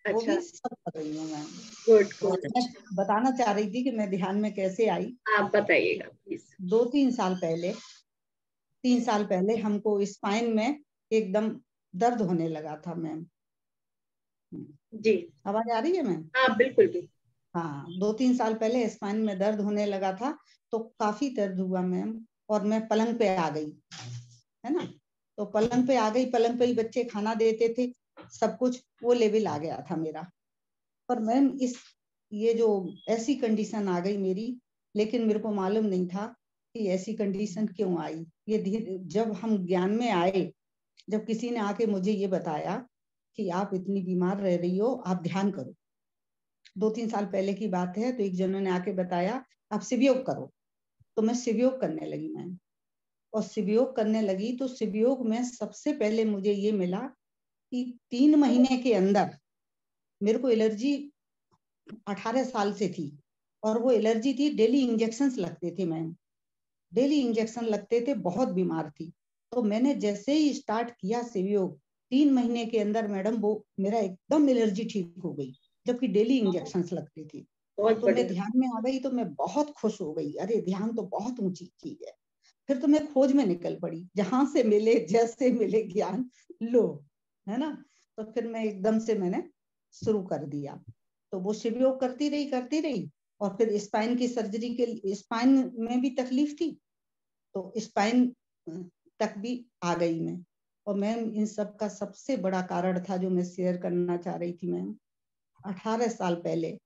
वो अच्छा। भी सब कर रही हूँ मैम। गुड तो बहुत गुड। मैं अच्छा। बताना चाह रही थी कि मैं ध्यान में कैसे आई। आप बताइएगा प्लीज। 2-3 साल पहले, 3 साल पहले हमको स्पाइन में एकदम दर्द होने लगा था मैम। जी। आवाज आ रही है मैम? हाँ बिल्कुल भी। हाँ, 2-3 साल पहले स्पाइन में दर्द होने लगा था, तो काफी दर्द हुआ मैम, और मैं पलंग पे आ गई, है ना। तो पलंग पे आ गई, पलंग पे ही बच्चे खाना देते थे, सब कुछ वो लेवल आ गया था मेरा। पर मैम ये जो ऐसी कंडीशन आ गई मेरी, लेकिन मेरे को मालूम नहीं था कि ऐसी कंडीशन क्यों आई। ये धीरे जब हम ज्ञान में आए, जब किसी ने आके मुझे ये बताया कि आप इतनी बीमार रह रही हो, आप ध्यान करो। 2-3 साल पहले की बात है, तो एक जनों ने आके बताया आप शिवयोग करो, तो मैं शिवयोग करने लगी मैम। और शिवयोग करने लगी तो शिवयोग में सबसे पहले मुझे ये मिला कि 3 महीने के अंदर मेरे को एलर्जी 18 साल से थी, और वो एलर्जी थी, डेली इंजेक्शन लगते थे मैम, डेली इंजेक्शन लगते थे, बहुत बीमार थी। तो मैंने जैसे ही स्टार्ट किया शिवयोग, 3 महीने के अंदर मैडम वो मेरा एकदम एलर्जी ठीक हो गई, जबकि डेली इंजेक्शन लगते थे। बहुत तो मैं बढ़िया। ध्यान में आ गई, तो मैं बहुत खुश हो गई, अरे ध्यान तो बहुत ऊंची चीज है। फिर तो मैं खोज में निकल पड़ी, जहां से मिले जैसे मिले ज्ञान लो, है ना। तो फिर मैं एकदम से मैंने शुरू कर दिया, तो वो शिवयोग करती रही। और फिर स्पाइन की सर्जरी के, स्पाइन में भी तकलीफ थी, तो स्पाइन तक भी आ गई मैं। और मैम इन सब का सबसे बड़ा कारण था जो मैं शेयर करना चाह रही थी मैम, 18 साल पहले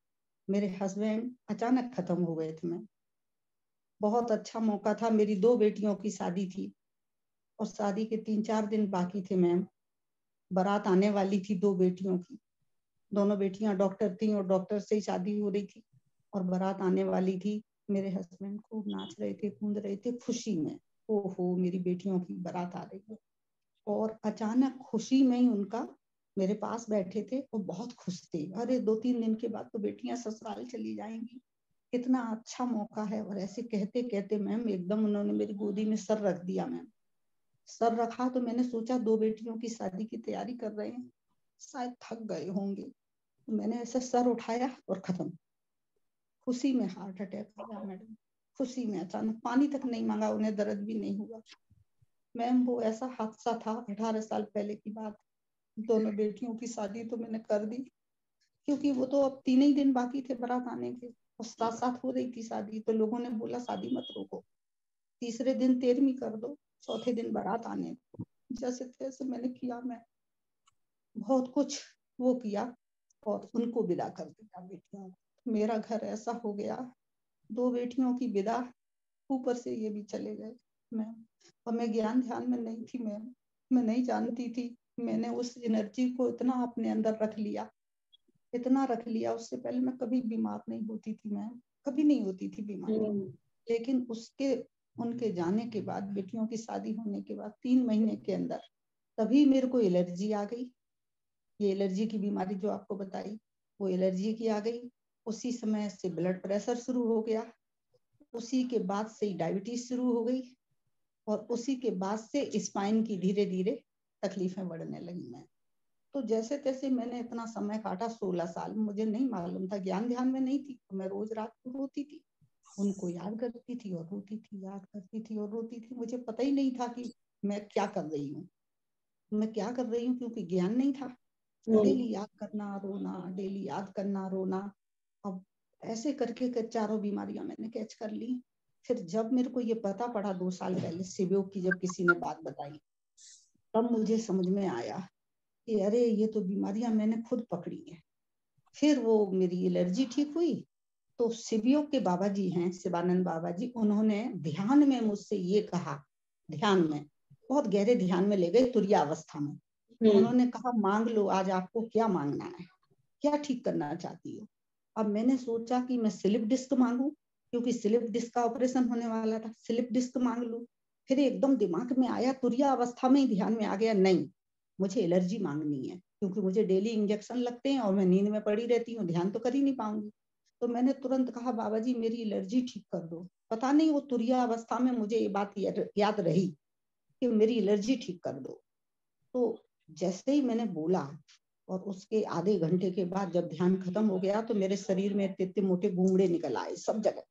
मेरे हस्बैंड अचानक खत्म हो गए थे मैम। बहुत अच्छा मौका था, मेरी 2 बेटियों की शादी थी, और शादी के 3-4 दिन बाकी थे मैम। बारात आने वाली थी 2 बेटियों की, दोनों बेटियां डॉक्टर थी, और डॉक्टर से ही शादी हो रही थी, और बारात आने वाली थी। मेरे हस्बैंड खूब नाच रहे थे, कूद रहे थे खुशी में, ओहो मेरी बेटियों की बारात आ रही है। और अचानक खुशी में ही उनका मेरे पास बैठे थे, और बहुत खुश थे, अरे 2-3 दिन के बाद तो बेटियां ससुराल चली जाएंगी, कितना अच्छा मौका है। और ऐसे कहते कहते मैम एकदम उन्होंने मेरी गोदी में सर रख दिया मैम। सर रखा तो मैंने सोचा 2 बेटियों की शादी की तैयारी कर रहे हैं, शायद थक गए होंगे, तो मैंने ऐसे सर उठाया और खत्म। खुशी में हार्ट अटैक आ गया मैडम, खुशी में अचानक, पानी तक नहीं मांगा, उन्हें दर्द भी नहीं हुआ मैम। वो ऐसा हादसा था, 18 साल पहले की बात। दोनों बेटियों की शादी तो मैंने कर दी, क्योंकि वो तो अब 3 ही दिन बाकी थे बारात आने के, और साथ साथ हो रही थी शादी, तो लोगों ने बोला शादी मत रोको, तीसरे दिन 13वीं कर दो, चौथे दिन बारात आने दो। जैसे तैसे मैंने किया, मैं बहुत कुछ वो किया, और उनको विदा कर दिया बेटियों को। मेरा घर ऐसा हो गया, 2 बेटियों की विदा, ऊपर से ये भी चले गए मैम। और मैं ज्ञान ध्यान में नहीं थी मैम, मैं नहीं जानती थी। मैंने उस एनर्जी को इतना अपने अंदर रख लिया, इतना रख लिया। उससे पहले मैं कभी बीमार नहीं होती थी मैम, कभी नहीं होती थी बीमार। लेकिन उसके उनके जाने के बाद, बेटियों की शादी होने के बाद 3 महीने के अंदर तभी मेरे को एलर्जी आ गई। ये एलर्जी की बीमारी जो आपको बताई, वो एलर्जी की आ गई। उसी समय से ब्लड प्रेशर शुरू हो गया, उसी के बाद से डायबिटीज शुरू हो गई, और उसी के बाद से स्पाइन की धीरे धीरे तकलीफें बढ़ने लगी मैं। तो जैसे तैसे मैंने इतना समय काटा, 16 साल। मुझे नहीं मालूम था, ज्ञान ध्यान में नहीं थी, तो मैं रोज रात को रोती थी, उनको याद करती थी और रोती थी, याद करती थी और रोती थी। मुझे पता ही नहीं था कि मैं क्या कर रही हूँ, क्योंकि ज्ञान नहीं था। डेली याद करना रोना, डेली याद करना रोना। अब ऐसे करके चारों बीमारियां मैंने कैच कर ली। फिर जब मेरे को ये पता पड़ा 2 साल पहले शिवयोग की जब किसी ने बात बताई, तब मुझे समझ में आया कि अरे ये तो बीमारियां मैंने खुद पकड़ी है। फिर वो मेरी एलर्जी ठीक हुई तो शिवयोग के बाबा जी हैं, शिवानंद बाबा जी, उन्होंने ध्यान में मुझसे ये कहा, ध्यान में बहुत गहरे ध्यान में ले गए तुरिया अवस्था में। उन्होंने कहा मांग लो, आज आपको क्या मांगना है, क्या ठीक करना चाहती हो। अब मैंने सोचा कि मैं स्लिप डिस्क मांगू, क्योंकि स्लिप डिस्क का ऑपरेशन होने वाला था, स्लिप डिस्क मांग लूं। फिर एकदम दिमाग में आया, तुरिया अवस्था में ही ध्यान में आ गया, नहीं मुझे एलर्जी मांगनी है, क्योंकि मुझे डेली इंजेक्शन लगते हैं और मैं नींद में पड़ी रहती हूँ, ध्यान तो कर ही नहीं पाऊंगी। तो मैंने तुरंत कहा बाबा जी मेरी एलर्जी ठीक कर दो। पता नहीं वो तुरिया अवस्था में मुझे ये बात याद रही कि मेरी एलर्जी ठीक कर दो। तो जैसे ही मैंने बोला और उसके आधे घंटे के बाद जब ध्यान खत्म हो गया तो मेरे शरीर में इतने मोटे घूंगड़े निकल आए सब जगह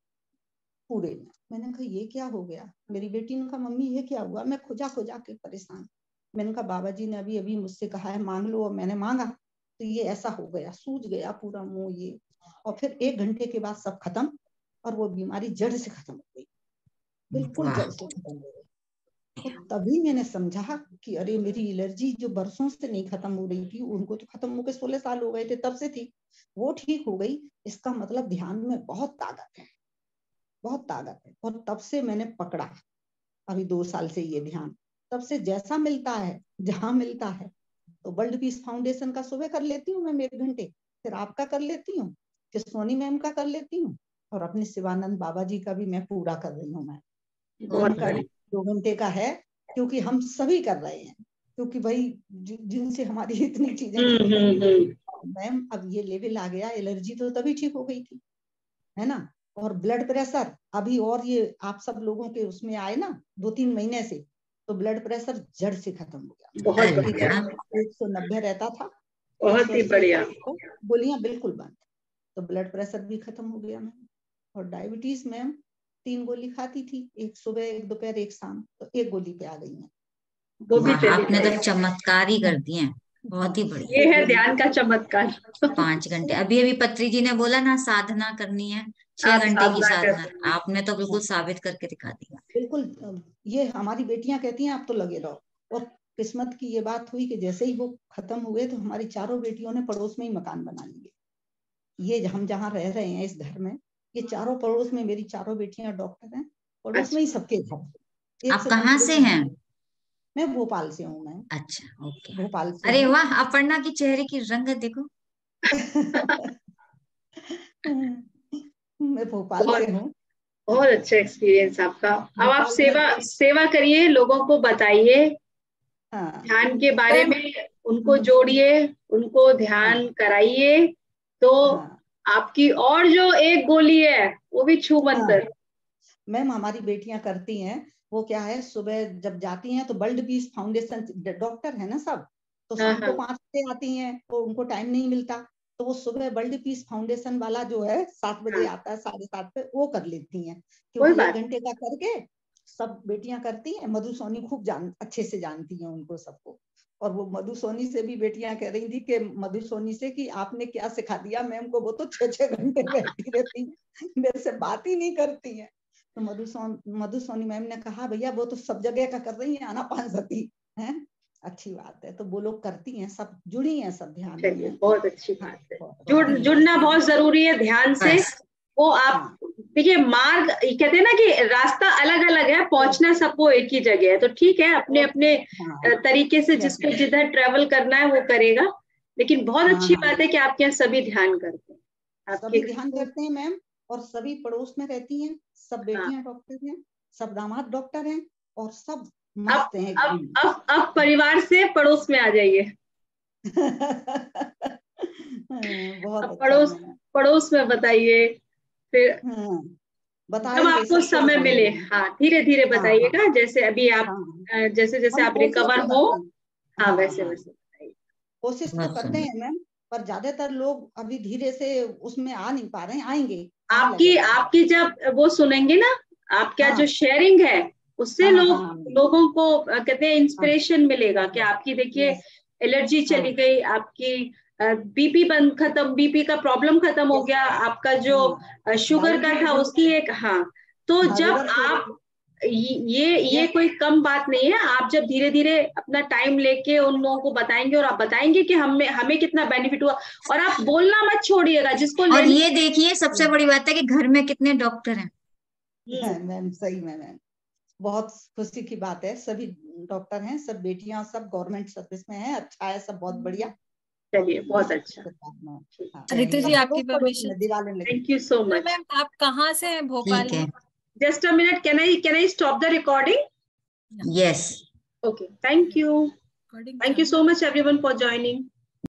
पूरे में। मैंने कहा ये क्या हो गया। मेरी बेटी ने कहा मम्मी ये क्या हुआ। मैं खुजा खुजा के परेशान। मैंने कहा बाबा जी ने अभी अभी मुझसे कहा है मांग लो, और मैंने मांगा तो ये ऐसा हो गया, सूज गया पूरा मुंह ये। और फिर 1 घंटे के बाद सब खत्म और वो बीमारी जड़ से खत्म हो गई, बिल्कुल जड़ से खत्म हो गई। तो तभी मैंने समझा कि अरे मेरी एलर्जी जो बरसों से नहीं खत्म हो रही थी, उनको तो खत्म होकर 16 साल हो गए थे तब से थी, वो ठीक हो गई। इसका मतलब ध्यान में बहुत ताकत है, बहुत ताकत है। और तब से मैंने पकड़ा, अभी 2 साल से ये ध्यान, तब से जैसा मिलता है जहां मिलता है। तो वर्ल्ड पीस फाउंडेशन का सुबह कर लेती हूँ मैं 1 घंटे, फिर आपका कर लेती हूँ, फिर सोनी मैम का कर लेती हूँ, और अपने शिवानंद बाबा जी का भी मैं पूरा कर रही हूँ। मैं उनका 2 घंटे का है, क्योंकि हम सभी कर रहे हैं, क्योंकि भाई जिनसे हमारी इतनी चीजें मैम अब ये लेवल आ गया। एलर्जी तो तभी ठीक हो गई थी, है ना। और ब्लड प्रेशर अभी, और ये आप सब लोगों के उसमें आए ना 2-3 महीने से, तो ब्लड प्रेशर जड़ से खत्म हो गया। बहुत बढ़िया, 190 रहता था, बहुत ही बढ़िया। गोलियां बिल्कुल बंद, तो ब्लड प्रेशर भी खत्म हो गया मैम। और डायबिटीज मैम 3 गोली खाती थी, एक सुबह एक दोपहर एक शाम, तो 1 गोली पे आ गई है। वो भी आपने तो चमत्कार ही कर दिए, बहुत ही बढ़िया। ये है ध्यान का चमत्कार। 5 घंटे अभी अभी पत्री जी ने बोला ना साधना करनी है, 6 घंटे की साधना, आपने तो बिल्कुल साबित करके दिखा दिया। बिल्कुल, ये हमारी बेटियां कहती हैं आप तो लगे रहो। और किस्मत की ये बात हुई कि जैसे ही वो खत्म हुए तो हमारी चारों बेटियों ने पड़ोस में ही मकान बना लिए। ये हम जहाँ रह रहे हैं इस घर में, ये चारों पड़ोस में मेरी चारों बेटियां डॉक्टर हैं, पड़ोस में ही सबके घर। आप कहाँ से हैं? मैं भोपाल से हूँ। मैं अच्छा, ओके। भोपाल से। अरे वाह, अपर्णा की चेहरे की रंगत देखो। मैं भोपाल से हूँ। बहुत अच्छा एक्सपीरियंस आपका। अब आप सेवा करिए, लोगों को बताइए ध्यान के बारे में, उनको जोड़िए, उनको ध्यान कराइए, तो आपकी और जो एक गोली है वो भी छू मंतर। मैम हमारी बेटियां करती हैं, वो क्या है सुबह जब जाती हैं तो वर्ल्ड पीस फाउंडेशन डॉक्टर है ना सब, तो शाम को 5 बजे आती हैं, तो उनको टाइम नहीं मिलता, तो वो सुबह वर्ल्ड पीस फाउंडेशन वाला जो है 7 बजे आता है, 7:30 पे, वो कर लेती हैं। क्योंकि 1 घंटे का करके सब बेटियां करती हैं। मधु सोनी खूब अच्छे से जानती हैं उनको सबको। और वो मधु सोनी से भी बेटियां कह रही थी कि मधु सोनी से कि आपने क्या सिखा दिया मैम को, वो तो 6-6 घंटे बैठी रहती है, मेरे से बात ही नहीं करती है। तो मधु सोनी मैम ने कहा भैया वो तो सब जगह का कर रही है, आनापान सती है, अच्छी बात है। तो वो लोग करती हैं, सब जुड़ी हैं सब ध्यान में। बहुत अच्छी बात है, जुड़ना बहुत जरूरी है ध्यान से। वो आप देखिए, मार्ग कहते हैं ना कि रास्ता अलग अलग है, पहुंचना सबको एक ही जगह है। तो ठीक है, अपने अपने तरीके से जिसको जिधर ट्रेवल करना है वो करेगा, लेकिन बहुत अच्छी बात है कि आपके यहाँ सभी ध्यान करते हैं। सभी ध्यान करते हैं मैम, और सभी पड़ोस में रहती हैं, सब बेटियां डॉक्टर हैं, सब दामाद डॉक्टर हैं, और सब मस्त हैं। अब परिवार से पड़ोस में आ जाइए। बहुत पड़ोस में बताइए, फिर जब आपको समय मिले, हाँ धीरे धीरे बताइएगा, जैसे अभी आप जैसे जैसे आप रिकवर हो, हाँ वैसे वैसे बताइए। कोशिश तो करते हैं मैम, पर ज्यादातर लोग अभी धीरे से उसमें आ नहीं पा रहे हैं, आएंगे। आपकी जब वो सुनेंगे ना, आपका जो शेयरिंग है उससे लोगों को कहते हैं इंस्पिरेशन मिलेगा कि आपकी देखिए एलर्जी चली गई, आपकी बीपी बंद खत्म, बीपी का प्रॉब्लम खत्म हो गया, आपका जो शुगर का था उसकी एक तो जब आप ये कोई कम बात नहीं है। आप जब धीरे धीरे अपना टाइम लेके उन लोगों को बताएंगे और आप बताएंगे कि हमें कितना बेनिफिट हुआ, और आप बोलना मत छोड़िएगा जिसको। और ये देखिए सबसे बड़ी बात है कि घर में कितने डॉक्टर हैं। मैम सही में मैम बहुत खुशी की बात है, सभी डॉक्टर हैं, सब बेटियां सब गवर्नमेंट सर्विस में हैं, अच्छा है, सब बहुत बढ़िया। चलिए बहुत अच्छा। रितु जी आपकी permission, thank you so much. Ma'am आप कहाँ से हैं? भोपाल में? Just a minute, can I stop the recording? Yes. Okay, thank you. Thank you so much everyone for joining.